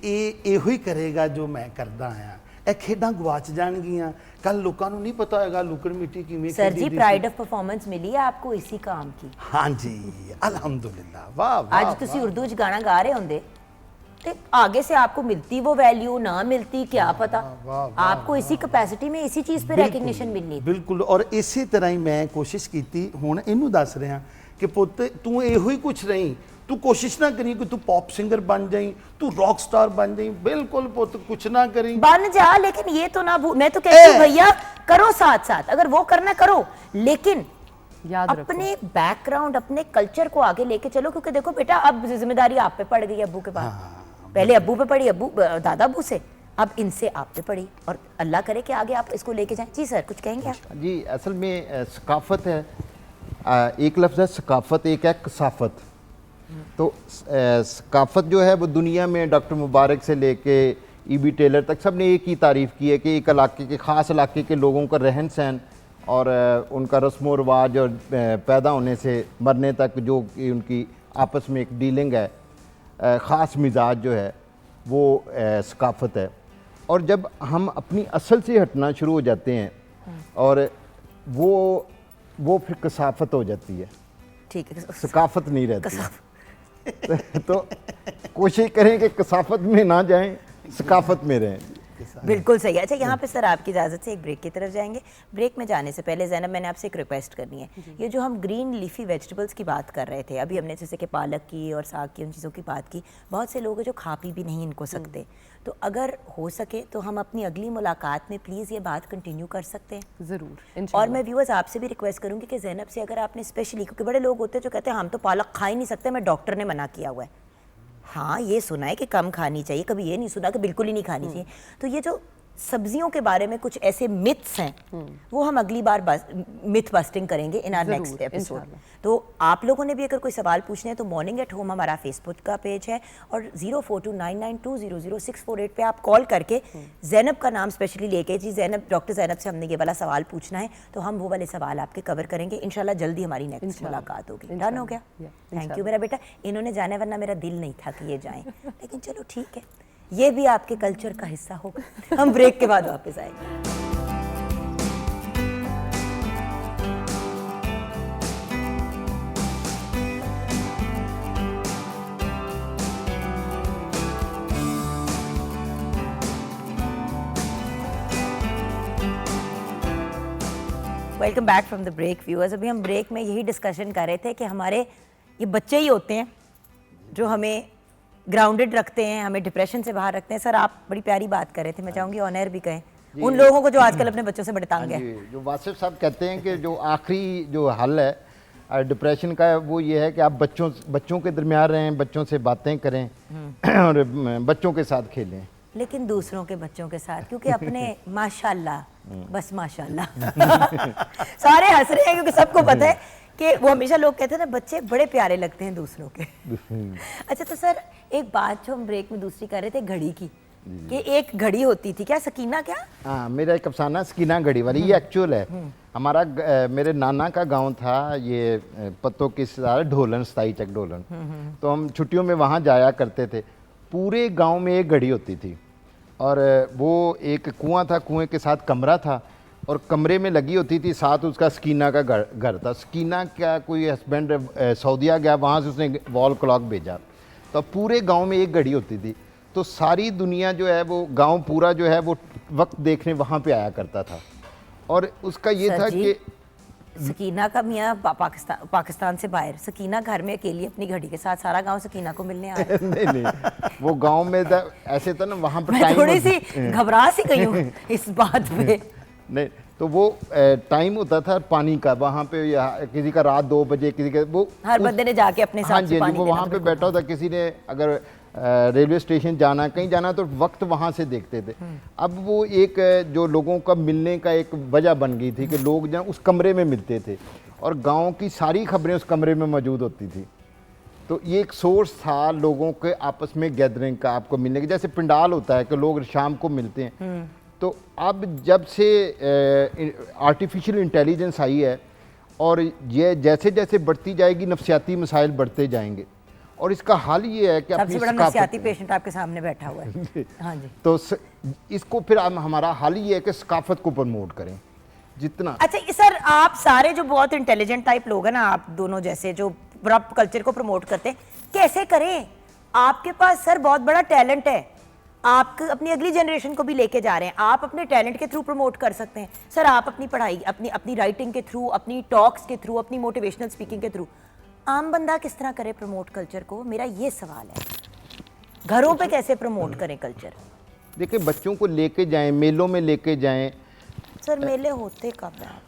ਇਹੋ ਹੀ ਕਰੇਗਾ ਜੋ ਮੈਂ ਕਰਦਾ ਆ, ਇਹ ਖੇਡਾਂ ਗਵਾਚ ਜਾਣਗੀਆਂ, ਕੱਲ ਲੋਕਾਂ ਨੂੰ ਨਹੀਂ ਪਤਾ ਹੋਏਗਾ ਲੁਕਣ ਮਿੱਟੀ ਕਿਵੇਂ सर खेली जी दी प्राइड ऑफ परफॉर्मेंस मिली है आपको इसी काम की। थी। हाँ जी, अल्हम्दुलिल्लाह, वाह वाह आज तुसी उर्दू च गाना गा रहे होंगे तो आगे से आपको मिलती वो वैल्यू, ना मिलती क्या पता, आपको इसी कैपेसिटी में इसी चीज पे रिकग्निशन मिलनी थी। बिल्कुल। और इसी तरह ही मैं कोशिश की हुण इनू दस रहा कि पुत तू ਇਹੋ ਹੀ कुछ नहीं, तू कोशिश ना करी कि तू पॉप सिंगर बन जाई, तू रॉक स्टार बन जाई, बिल्कुल पुत कुछ ना करी, बन जा, लेकिन ये तो ना मैं तो कहती हूँ भैया करो साथ साथ, अगर वो करना करो, लेकिन याद रखो। अपने बैकग्राउंड, अपने कल्चर को आगे लेके चलो। क्योंकि देखो बेटा, अब जिम्मेदारी आप पे पड़ गई अब्बू के पास, पहले अब्बू पे पड़ी, दादा अब्बू से, अब इनसे आप पे पड़ी, और अल्लाह करे कि आगे आप इसको लेके जाएं। जी सर, कुछ कहेंगे आप? जी, असल में सकाफत है, एक लफ्ज़ है सकाफत, एक है कसाफत। तो सकाफत जो है वो दुनिया में डॉक्टर मुबारक से लेके ईबी टेलर तक सब ने एक ही तारीफ़ की है कि एक इलाके के ख़ास इलाके के लोगों का रहन सहन और उनका रस्म व रवाज और पैदा होने से मरने तक जो कि उनकी आपस में एक डीलिंग है, ख़ास मिजाज जो है वो सकाफत है। और जब हम अपनी असल से हटना शुरू हो जाते हैं और वो फिर कसाफत हो जाती है, ठीक है, सकाफत नहीं रहती। तो कोशिश करें कि कसाफत में ना जाएं, सकाफत में रहें। बिल्कुल सही है। अच्छा, यहाँ पे सर आपकी इजाज़त से एक ब्रेक की तरफ जाएंगे। ब्रेक में जाने से पहले ज़ैनब, मैंने आपसे एक रिक्वेस्ट करनी है। ये जो हम ग्रीन लीफी वेजिटेबल्स की बात कर रहे थे, अभी हमने जैसे कि पालक की और साग की, उन चीज़ों की बात की, बहुत से लोग हैं जो खा पी भी नहीं इनको सकते, तो अगर हो सके तो हम अपनी अगली मुलाकात में प्लीज़ ये बात कंटिन्यू कर सकते हैं ज़रूर। और मैं व्यूअर्स आपसे भी रिक्वेस्ट करूँगी कि ज़ैनब से अगर आपने स्पेशली, क्योंकि बड़े लोग होते हैं जो कहते हैं हम तो पालक खा ही नहीं सकते, मैं डॉक्टर ने मना किया हुआ है। हाँ, ये सुना है कि कम खानी चाहिए, कभी ये नहीं सुना कि बिल्कुल ही नहीं खानी चाहिए। तो ये जो सब्जियों के बारे में कुछ ऐसे मिथ्स हैं, वो हम अगली बार मिथ बस्टिंग करेंगे इन आवर नेक्स्ट एपिसोड। तो आप लोगों ने भी अगर कोई सवाल पूछने हैं तो मॉर्निंग एट होम हमारा फेसबुक का पेज है, और 042992000648 पे आप कॉल करके ज़ैनब का नाम स्पेशली लेके, जी ज़ैनब, डॉक्टर ज़ैनब से हमने ये वाला सवाल पूछना है, तो हम वो वाले सवाल आपके कवर करेंगे इंशाल्लाह। जल्दी हमारी नेक्स्ट मुलाकात होगी। डन हो गया? थैंक यू मेरा बेटा। इन्होंने जाने, वरना मेरा दिल नहीं था कि ये जाएं, लेकिन चलो ठीक है, ये भी आपके कल्चर का हिस्सा होगा। हम ब्रेक के बाद वापस आएंगे। Welcome back from the break viewers. अभी हम ब्रेक में यही डिस्कशन कर रहे थे कि हमारे ये बच्चे ही होते हैं जो हमें ग्राउंडेड रखते हैं, हमें डिप्रेशन से बाहर रखते हैं। सर, आप बड़ी प्यारी बात कर रहे थे, मैं चाहूँगी ऑन एयर भी कहें उन लोगों को जो आजकल अपने बच्चों से बड़े तंग हैं। जो वासिफ साहब कहते हैं कि जो आखिरी जो हल है डिप्रेशन का, वो ये है कि आप बच्चों के दरमियान रहें, बच्चों से बातें करें और बच्चों के साथ खेलें, लेकिन दूसरों के बच्चों के साथ, क्योंकि अपने माशाल्लाह, बस माशाल्लाह सारे हंस रहे हैं क्योंकि सबको पता है कि वो हमेशा लोग कहते हैं ना, बच्चे बड़े प्यारे लगते हैं दूसरों के। अच्छा, तो सर एक बात जो हम ब्रेक में दूसरी कर रहे थे घड़ी की, कि एक घड़ी होती थी, क्या सकीना क्या? हाँ, मेरा एक अफसाना सकीना घड़ी वाली, ये एक्चुअल है। हमारा मेरे नाना का गांव था ये पत्तों की सारा ढोलन, 27 चक ढोलन। तो हम छुट्टियों में वहाँ जाया करते थे। पूरे गांव में एक घड़ी होती थी और वो एक कुआं था, कुएं के साथ कमरा था और कमरे में लगी होती थी, साथ उसका सकीना का घर था। सकीना का कोई हस्बैंड सऊदीया गया, वहाँ से उसने वॉल क्लॉक भेजा, तो पूरे गांव में एक घड़ी होती थी। तो सारी दुनिया जो है वो गांव पूरा जो है वो वक्त देखने वहाँ पे आया करता था। और उसका ये सर था जी, कि सकीना का मियाँ पाकिस्तान से बाहर, सकीना घर में अकेली अपनी घड़ी के साथ, सारा गांव सकीना को मिलने आया। नहीं, वो गांव में ऐसे था ना, वहाँ पर मैं थोड़ी सी घबरा सी गई हूँ इस बात पे। नहीं, तो वो टाइम होता था पानी का, वहाँ पे किसी का रात 2 बजे, किसी का वो हर बंदे ने जाके अपने हाँ साथ जी, से पानी वो देना वहाँ पे बिल्कुल। बैठा होता, किसी ने अगर रेलवे स्टेशन जाना, कहीं जाना, तो वक्त वहाँ से देखते थे। अब वो एक जो लोगों का मिलने का एक वजह बन गई थी कि लोग जहाँ उस कमरे में मिलते थे और गांव की सारी खबरें उस कमरे में मौजूद होती थी। तो ये एक सोर्स था लोगों के आपस में गैदरिंग का, आपको मिलने के, जैसे पिंडाल होता है कि लोग शाम को मिलते हैं। तो अब जब से आर्टिफिशियल इंटेलिजेंस आई है और ये जैसे जैसे बढ़ती जाएगी, नफसियाती मसाइल बढ़ते जाएंगे और इसका हल ये है कि सबसे अपनी बड़ा सकाफत- नफसियाती पेशेंट आपके सामने बैठा हुआ है। हाँ जी। तो इसको फिर हमारा हल ये है कि सकाफत को प्रमोट करें जितना। अच्छा सर, आप सारे जो बहुत इंटेलिजेंट टाइप लोग हैं ना, आप दोनों जैसे जो रॉप कल्चर को प्रमोट करते हैं, कैसे करें? आपके पास सर बहुत बड़ा टैलेंट है, आप अपनी अगली जनरेशन को भी लेके जा रहे हैं, आप अपने टैलेंट के थ्रू प्रमोट कर सकते हैं। सर आप अपनी पढ़ाई, अपनी राइटिंग के थ्रू, अपनी टॉक्स के थ्रू, अपनी मोटिवेशनल स्पीकिंग के थ्रू, आम बंदा किस तरह करे प्रमोट कल्चर को? मेरा ये सवाल है, घरों पे कैसे प्रमोट करें कल्चर? देखिए, बच्चों को लेके जाएं, मेलों में लेके जाएं। सर मेले होते कब हैं?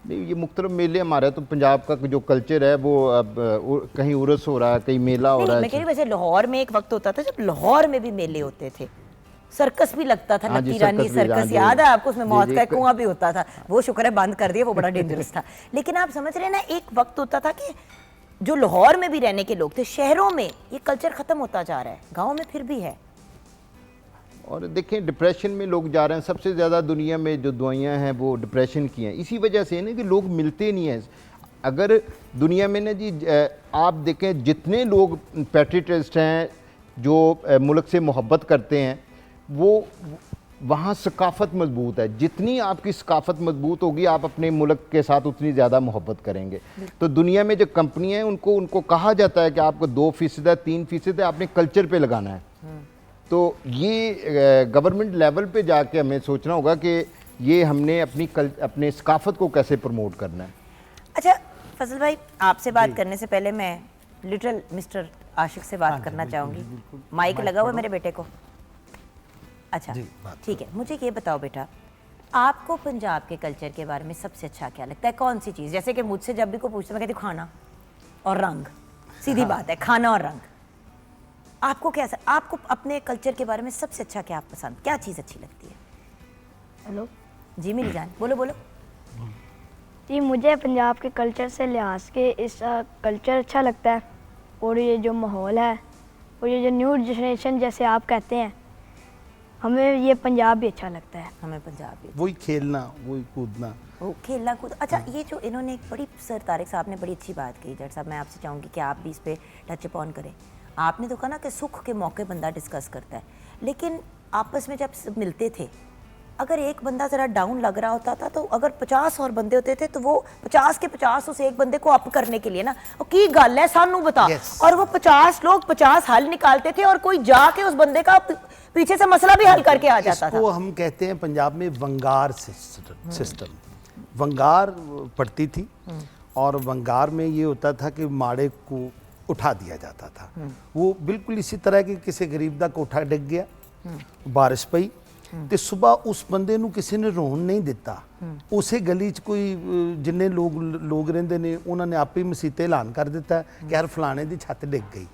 नहीं, ये मुख्तलिफ मेले हमारे, तो पंजाब का जो कल्चर है वो अब कहीं उर्स हो रहा है, कहीं मेला हो नहीं, रहा है। मैं कह रही हूँ, वैसे लाहौर में एक वक्त होता था जब लाहौर में भी मेले होते थे, सर्कस भी लगता था, हाँ जी, नक्की रानी सर्कस भी, हाँ सर्कस, जी। याद है आपको? उसमें जी, मौत जी, का एक कुआं भी होता था, वो शुक्र है बंद कर दिया, वो बड़ा डेंजरस था। लेकिन आप समझ रहे हैं ना, एक वक्त होता था कि जो लाहौर में भी रहने के लोग थे, शहरों में ये कल्चर खत्म होता जा रहा है, गाँव में फिर भी है। और देखें, डिप्रेशन में लोग जा रहे हैं, सबसे ज़्यादा दुनिया में जो दवाइयाँ हैं वो डिप्रेशन की हैं। इसी वजह से है ना कि लोग मिलते नहीं हैं। अगर दुनिया में ना जी आप देखें, जितने लोग पैट्रियटिस्ट हैं, जो मुल्क से मोहब्बत करते हैं, वो वहाँ सकाफत मजबूत है। जितनी आपकी सकाफत मजबूत होगी, आप अपने मुल्क के साथ उतनी ज़्यादा मोहब्बत करेंगे। तो दुनिया में जो कंपनियाँ हैं, उनको कहा जाता है कि आपको 2% है, 3% है, आपने कल्चर पे लगाना है। तो ये गवर्नमेंट लेवल पे जाके हमें सोचना होगा कि ये हमने अपने सकाफत को कैसे प्रमोट करना है। अच्छा फजल भाई, आपसे बात करने से पहले मैं लिटिल मिस्टर आशिक से बात करना चाहूँगी। माइक लगा हुआ है मेरे बेटे को? अच्छा ठीक है, मुझे ये बताओ बेटा, आपको पंजाब के कल्चर के बारे में सबसे अच्छा क्या लगता है? कौन सी चीज़? जैसे कि मुझसे जब भी कोई पूछता, मैं कहती हूँ खाना और रंग, सीधी बात है, खाना और रंग। आपको क्या, आपको अपने कल्चर के बारे में सबसे अच्छा क्या पसंद, क्या चीज़ अच्छी लगती है? हेलो जी मेरी जान, बोलो बोलो। जी, मुझे पंजाब के कल्चर से लिहाज के इस कल्चर अच्छा लगता है, और ये जो माहौल है और ये जो न्यू जनरेशन जैसे आप कहते हैं, हमें ये पंजाब भी अच्छा लगता है। हमें पंजाब भी, वही खेलना, वही कूदना। वो खेलना कूद। अच्छा ये जो इन्होंने एक बड़ी, सर तारिक साहब ने बड़ी अच्छी बात कही, जट साहब मैं आपसे चाहूँगी कि आप भी इस पर टच अपॉन करें। आपने तो कहा ना कि सुख के मौके बंदा डिस्कस करता है, लेकिन आपस में जब सब मिलते थे, अगर एक बंदा ज़रा डाउन लग रहा होता था, तो अगर 50 और बंदे होते थे, तो वो 50 के 50 उस एक बंदे को अप करने के लिए ना, और की गल है सानू बता, और वो 50 लोग 50 हल निकालते थे, और कोई जाके उस बंदे का पीछे से मसला भी हल करके आ जाता था। इसको हम कहते हैं पंजाब में वंगार सिस्टम। वंगार पड़ती थी और वंगार में ये होता था कि माड़े को उठा दिया जाता था। वो बिल्कुल इसी तरह कि किसी गरीब का कोठा डिग गया, बारिश पई ਤੇ सुबह उस बंदे ਨੂੰ ਕਿਸੇ ਨੇ ਰੋਣ ਨਹੀਂ ਦਿੱਤਾ। ਉਸੇ ਗਲੀ 'ਚ ਕੋਈ ਜਿੰਨੇ ਲੋਕ ਰਹਿੰਦੇ ਨੇ, ਉਹਨਾਂ ਨੇ ਆਪੇ ਮਸੀਤੇ ਐਲਾਨ ਕਰ ਦਿੱਤਾ ਕਿ ਯਾਰ ਫਲਾਣੇ ਦੀ ਛੱਤ ਡਿੱਗ ਗਈ।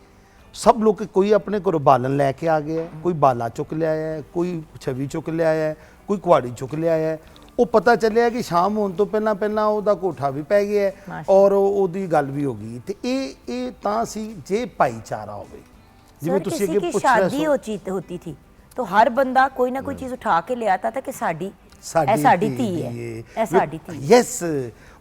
सब लोग, कोई अपने घरों बालन लैके आ गया, कोई बाला चुक लिया है, कोई छवि चुक लिया है, कोई कुआड़ी चुक लिया है। वो पता चलिया कि शाम होने तो पहला ਉਹਦਾ कोठा भी पै गया है और ਉਹਦੀ गल भी हो गई। तो ये तां सी जे भाईचारा होवे, सर, किसी की शादी होती थी तो हर बंदा कोई ना कोई चीज उठा के ले आता था कि साड़ी साड़ी थी है साड़ी थी। यस,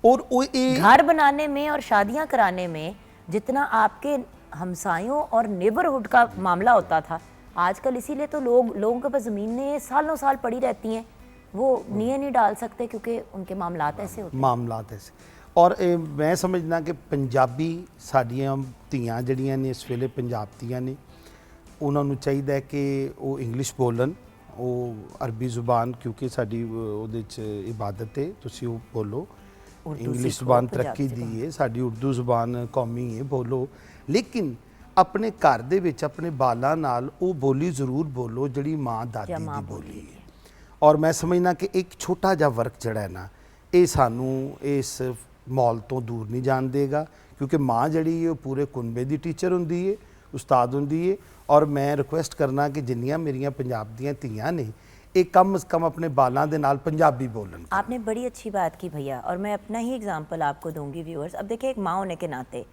और वो घर बनाने में और शादियां कराने में जितना आपके हमसायों और नेबरहुड का मामला होता था, आजकल इसीलिए तो लोगों के पास ज़मीनें सालों साल पड़ी रहती हैं, वो नींह नहीं डाल सकते क्योंकि उनके मामलात ऐसे होते हैं। मामलात ऐसे। और मैं समझना कि पंजाबी साड़ियाँ ਧੀਆਂ ਜਿਹੜੀਆਂ ਨੇ ਇਸ ਵੇਲੇ ਪੰਜਾਬ ਦੀਆਂ ਨੇ, ਉਹਨਾਂ ਨੂੰ ਚਾਹੀਦਾ ਹੈ ਕਿ ਉਹ ਇੰਗਲਿਸ਼ ਬੋਲਣ, ਉਹ ਅਰਬੀ ਜ਼ੁਬਾਨ ਕਿਉਂਕਿ ਸਾਡੀ ਉਹਦੇ 'ਚ ਇਬਾਦਤ ਹੈ, ਤੁਸੀਂ ਉਹ ਬੋਲੋ। ਇੰਗਲਿਸ਼ ਜ਼ੁਬਾਨ ਤਰੱਕੀ ਦੀ ਹੈ, ਸਾਡੀ ਉਰਦੂ ਜ਼ੁਬਾਨ ਕੌਮੀ ਹੈ, ਬੋਲੋ। ਲੇਕਿਨ ਆਪਣੇ ਘਰ ਦੇ ਵਿੱਚ ਆਪਣੇ ਬਾਲਾਂ ਨਾਲ ਉਹ ਬੋਲੀ ਜ਼ਰੂਰ ਬੋਲੋ ਜਿਹੜੀ ਮਾਂ ਦਾਦੀ ਦੀ ਬੋਲੀ ਹੈ। ਔਰ ਮੈਂ ਸਮਝਣਾ ਕਿ ਇੱਕ ਛੋਟਾ ਜਿਹਾ ਵਰਕ ਜਿਹੜਾ ਹੈ ਨਾ, ਇਹ ਸਾਨੂੰ ਇਸ ਮਾਹੌਲ ਤੋਂ ਦੂਰ ਨਹੀਂ ਜਾਣ ਦੇਗਾ, ਕਿਉਂਕਿ ਮਾਂ ਜਿਹੜੀ ਹੈ ਉਹ ਪੂਰੇ ਕੁਨਬੇ ਦੀ ਟੀਚਰ ਹੁੰਦੀ ਹੈ, ਉਸਤਾਦ ਹੁੰਦੀ ਹੈ। ਔਰ ਮੈਂ ਰਿਕੁਐਸਟ ਕਰਨਾ ਕਿ ਜਿੰਨੀਆਂ ਮੇਰੀਆਂ ਪੰਜਾਬ ਦੀਆਂ ਧੀਆਂ ਨੇ, एक कम से कम अपने बालां दे नाल पंजाबी बोलन। आपने बड़ी अच्छी बात की भैया, और मैं अपना ही एग्जांपल आपको दूंगी व्यूअर्स। अब देखिए, एक माँ होने के नाते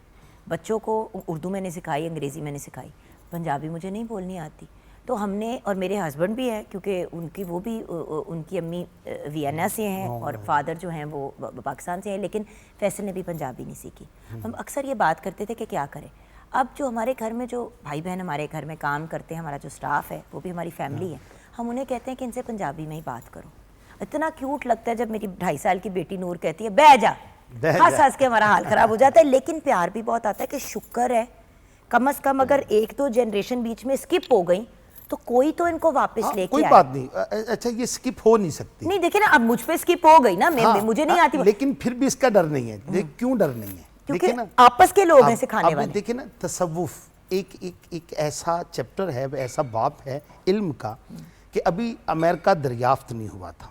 बच्चों को उर्दू मैंने सिखाई, अंग्रेज़ी मैंने सिखाई, पंजाबी मुझे नहीं बोलनी आती, तो हमने, और मेरे हस्बैंड भी हैं क्योंकि उनकी वो भी उनकी अम्मी वियना से हैं और फादर जो हैं वो पाकिस्तान से हैं, लेकिन फैसल ने भी पंजाबी नहीं सीखी। हम अक्सर ये बात करते थे कि क्या करें। अब जो हमारे घर में जो भाई बहन हमारे घर में काम करते हैं, हमारा जो स्टाफ है वो भी हमारी फैमिली है, हम उन्हें कहते हैं कि इनसे पंजाबी में ही बात करो। इतना क्यूट लगता है जब मेरी 2.5 साल की बेटी नूर कहती है बह जा, हंस हंस के हमारा हाल ख़राब हो जाता है, लेकिन प्यार भी बहुत आता है कि शुक्र है कम से कम अगर 1-2 जनरेशन बीच में स्किप हो गई तो कोई तो इनको वापस लेके कोई बात नहीं। अच्छा, ये स्किप हो नहीं सकती। नहीं, देखिए ना, अब मुझ पे स्किप हो गई ना, मुझे नहीं आती, लेकिन फिर भी इसका डर नहीं है। क्यों डर नहीं है? क्योंकि आपस के लोग हैं सिखाने वाले। देखिए ना, तसव्वुफ एक ऐसा चैप्टर है, ऐसा बाब है इल्म का कि अभी अमेरिका दरियाफ्त नहीं हुआ था,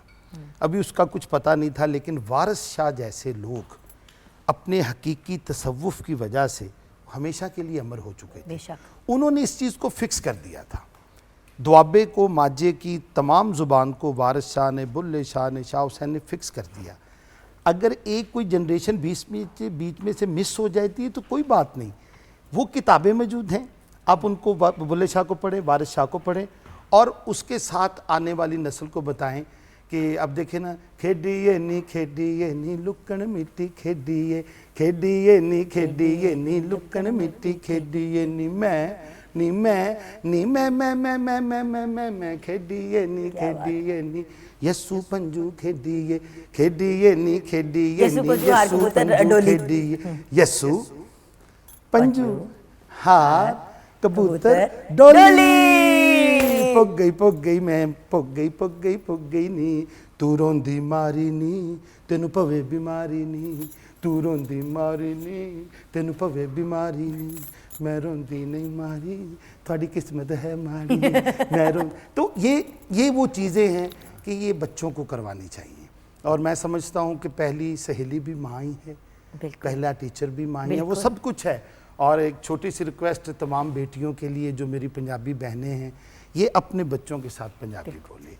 अभी उसका कुछ पता नहीं था, लेकिन वारिस शाह जैसे लोग अपने हकीकी तसव्वुफ की वजह से हमेशा के लिए अमर हो चुके थे। बेशक उन्होंने इस चीज़ को फिक्स कर दिया था। दुआबे को, माजे की तमाम ज़ुबान को वारिस शाह ने, बुल्ले शाह ने, शाह हुसैन ने फिक्स कर दिया। अगर एक कोई जनरेशन बीच में से मिस हो जाती है तो कोई बात नहीं, वो किताबें मौजूद हैं, आप उनको बुल्ले शाह को पढ़ें, वारिस शाह को पढ़ें, और उसके साथ आने वाली नस्ल को बताएं कि अब देखें ना, खेडिए नी लुकन मिट्टी, खेडिए नी लुकन मिट्टी, खेडिए नी मैं खेडिए नी यस्सु पंजू खेडिए नी यस्सु पंजू हार कबूतर डोली, पुग गई मैं पुग गई नी, तू रोंदी मारी नी तेनू पवे बीमारी नी, तू रोंदी मारी नी तेनू पवे बीमारी नी, मैं रोंदी नहीं मारी थोड़ी किस्मत है मारी मैं रो। तो ये वो चीज़ें हैं कि ये बच्चों को करवानी चाहिए। और मैं समझता हूँ कि पहली सहेली भी माँ ही है, पहला टीचर भी माँ ही है, वो सब कुछ है। और एक छोटी सी रिक्वेस्ट तमाम बेटियों के लिए जो मेरी पंजाबी बहनें हैं, ये अपने बच्चों के साथ पंजाबी बोले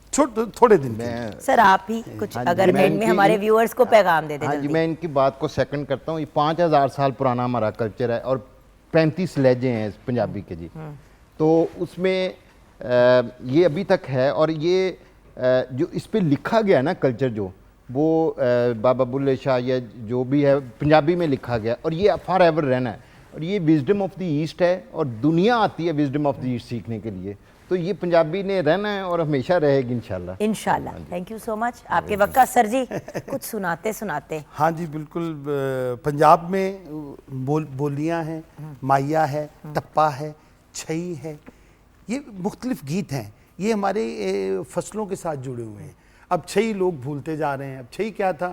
थोड़े दिन में। सर आप ही कुछ अगर एंड में हमारे व्यूअर्स को पैगाम दे दें। हाँ जी, मैं इनकी बात को सेकंड करता हूँ। ये 5000 साल पुराना हमारा कल्चर है और 35 लहजे हैं इस पंजाबी के जी, तो उसमें ये अभी तक है। और ये जो इस पे लिखा गया ना कल्चर, जो वो बाबा बुल्ले शाह या जो भी है पंजाबी में लिखा गया, और ये फॉर एवर रहना है। और ये विजडम ऑफ द ईस्ट है, और दुनिया आती है विजडम ऑफ द ईस्ट सीखने के लिए, तो ये पंजाबी ने रहना है और हमेशा रहेगी इंशाल्लाह। इंशाल्लाह। थैंक यू सो मच आपके वक्त का। सर जी कुछ सुनाते। हाँ जी बिल्कुल। पंजाब में बोलियाँ हैं, माइया है, टप्पा है, छई है, ये मुख्तलिफ गीत हैं, ये हमारे फसलों के साथ जुड़े हुए हैं। अब छई लोग भूलते जा रहे हैं। अब छई क्या था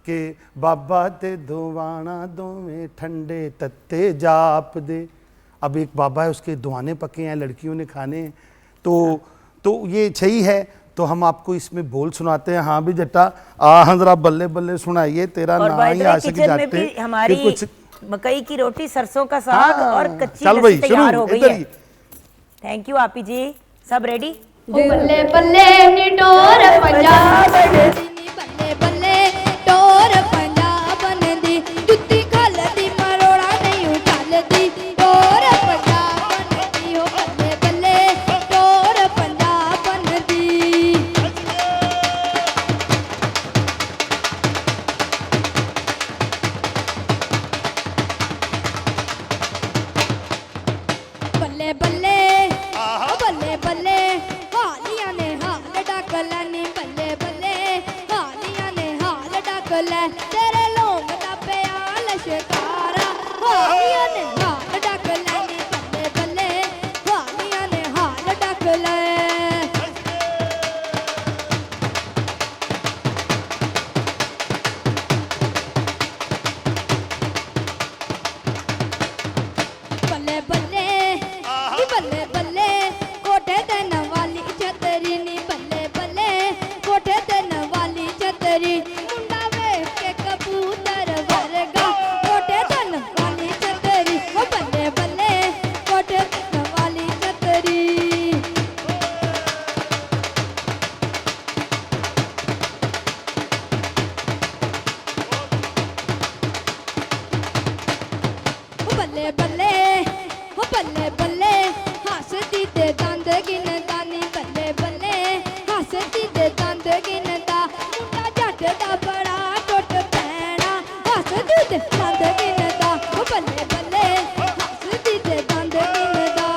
कि बाबा ते दुआना दोवें ठंडे तत्ते जाप दे। अब एक बाबा है, उसके दुआने पके हैं, लड़कियों ने खाने हैं, तो ये छई है। तो हम आपको इसमें बोल सुनाते हैं। हाँ भी जट्टा आ जरा बल्ले बल्ले सुनाइए, तेरा नाम ही आशिक जाते। हमारी कुछ मकई की रोटी, सरसों का साग और कच्ची लस्सी तैयार हो गई है। थैंक यू आपी जी। सब रेडी? बल्ले बल्ले निडोर पंजाब दी, बल्ले बल्ले डोर पंजाब दी, जुत्ती खलदी मरोड़ा नहीं उछलदी, डोर पंजाब दी हो ਬੱਲੇ ਬੱਲੇ ਓ ਬੱਲੇ ਬੱਲੇ ਹਾਲੀਆਂ ਨੇ ਹਾਲ ਡੱਕ ਲੈਨੀ ਬੱਲੇ ਬੱਲੇ ਹਾਲੀਆਂ ਨੇ ਹਾਲ ਡੱਕ ਲੈ ਤੇਰੇ ਲੋਂਗ ਦਾ ਪਿਆ ਲਸ਼ਕਾਰਾ ਹਾਲੀਆਂ ਨੇ ਹਾਲ ਡੱਕ ਲੈਨੀ ਬੱਲੇ ਬੱਲੇ ਹਾਲੀਆਂ ਨੇ ਹਾਲ ਡੱਕ ਲੈ ਬੱਲੇ ਬੱਲੇ ਨੀ ਬੱਲੇ ਬੱਲੇ ਕੋਠੇ ਤੇ ਨਵਾਲੀ ਛਤਰੀ ਨੀ ਬੱਲੇ ਬੱਲੇ ਕੋਠੇ ਤੇ ਨਵਾਲੀ ਛਤਰੀ ਮੁੰਡਾ ਵੇਖ ਕੇ ਕਬੂਤਰ ਵਰਗਾ ਕੋਠੇ ਤੇ ਨਵਾਲੀ ਛਤਰੀ ਓ ਬੱਲੇ ਬੱਲੇ ਕੋਠੇ ਤੇ ਨਵਾਲੀ ਛਤਰੀ ਓ ਬੱਲੇ ਬੱਲੇ ਓ ਬੱਲੇ ਬੱਲੇ ਹੱਸਦੀ ਤੇ ਦੰਦ ਗਿਣਦਾ ਨੀ ਬੱਲੇ ਬੱਲੇ ਹੱਸਦੀ ਤੇ ਦੰਦ ਗਿਣਦਾ ਮੁੰਡਾ ਜੱਟ ਦਾ ਬੜਾ ਟੁੱਟ ਪੈਣਾ ਹੱਸਦੀ ਤੇ ਦੰਦ ਗਿਣਦਾ ਓ ਬੱਲੇ ਬੱਲੇ ਹੱਸਦੀ ਤੇ ਦੰਦ ਗਿਣਦਾ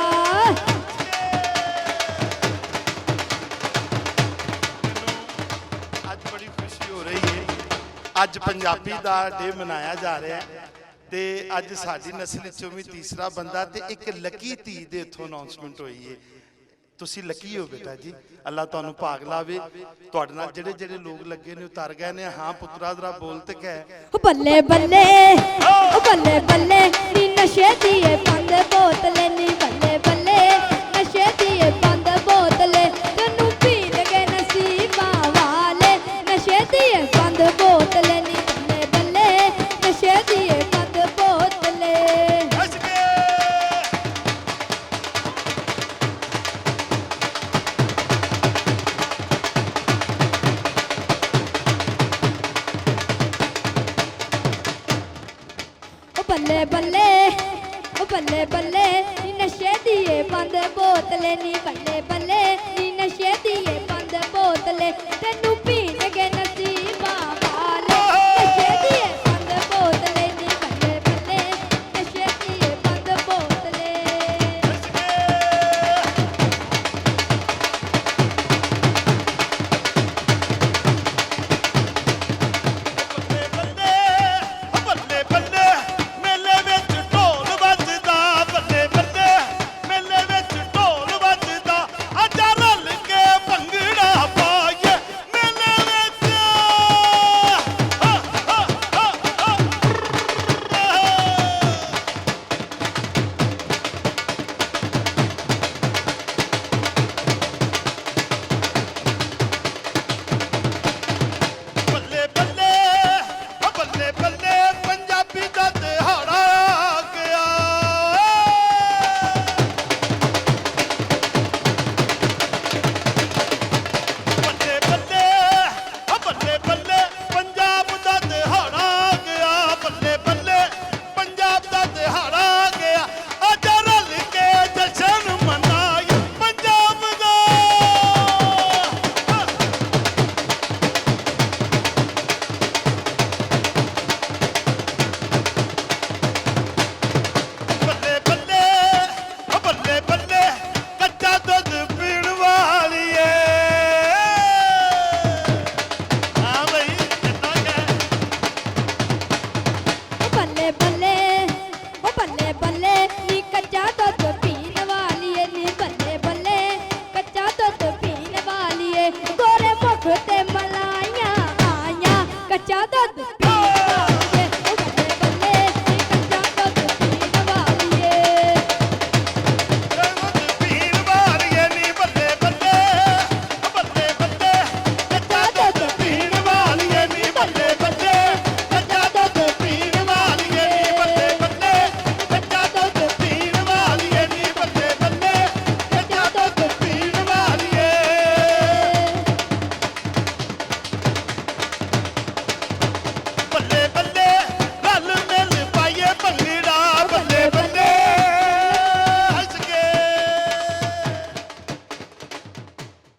ਅੱਜ ਬੜੀ ਖੁਸ਼ੀ ਹੋ ਰਹੀ ਹੈ। ਅੱਜ ਪੰਜਾਬੀ ਦਾ ਡੇ ਮਨਾਇਆ ਜਾ ਰਿਹਾ ਹੈ ਤੇ ਅੱਜ ਸਾਡੀ ਨਸਲ ਚੋਂ ਵੀ ਤੀਸਰਾ ਬੰਦਾ ਤੇ ਇੱਕ ਲੱਕੀ ਧੀ ਦੇ ਇੱਥੋਂ ਅਨਾਉਂਸਮੈਂਟ ਹੋਈ ਹੈ। ਤੁਸੀਂ ਲੱਕੀ ਹੋ ਬੇਟਾ ਜੀ, ਅੱਲਾ ਤੁਹਾਨੂੰ ਭਾਗ ਲਾਵੇ। ਤੁਹਾਡੇ ਨਾਲ ਜਿਹੜੇ ਜਿਹੜੇ ਲੋਕ ਲੱਗੇ ਨੇ ਉਤਰ ਗਏ ਨੇ। ਹਾਂ ਪੁੱਤਰਾ ਜ਼ਰਾ ਬੋਲ ਤੇ ਕਹਿ। ਓ ਬੱਲੇ ਬੱਲੇ ਓ ਬੱਲੇ ਬੱਲੇ ਨੀ ਨਸ਼ੇ ਦੀ ਏ ਬੰਦ ਬੋਤਲੇ ਨੀ ਬੱਲੇ ਬੱਲੇ ਨਸ਼ੇ ਦੀ ਏ ਬੰਦ ਬੋਤਲੇ ਤੈਨੂੰ ਪੀਣ ਗਏ ਨਸੀਬਾਂ ਵਾਲੇ ਨਸ਼ੇ ਦੀ ਏ ਬੰਦ ਬੋਤਲੇ ਨੀ ਬੱਲੇ ਬੱਲੇ ਨਸ਼ੇ ਦੀ ਏ ਬੰਦ ਬੋਤਲੇ ਓ ਬੱਲੇ ਬੱਲੇ ਓ ਬੱਲੇ ਬੱਲੇ ਨੀ ਨਸ਼ੇ ਦੀ ਏ ਬੰਦ ਬੋਤਲੇ ਨੀ ਬੱਲੇ ਬੱਲੇ ਨੀ ਨਸ਼ੇ ਦੀ ਏ ਬੰਦ ਬੋਤਲੇ ਤੈਨੂੰ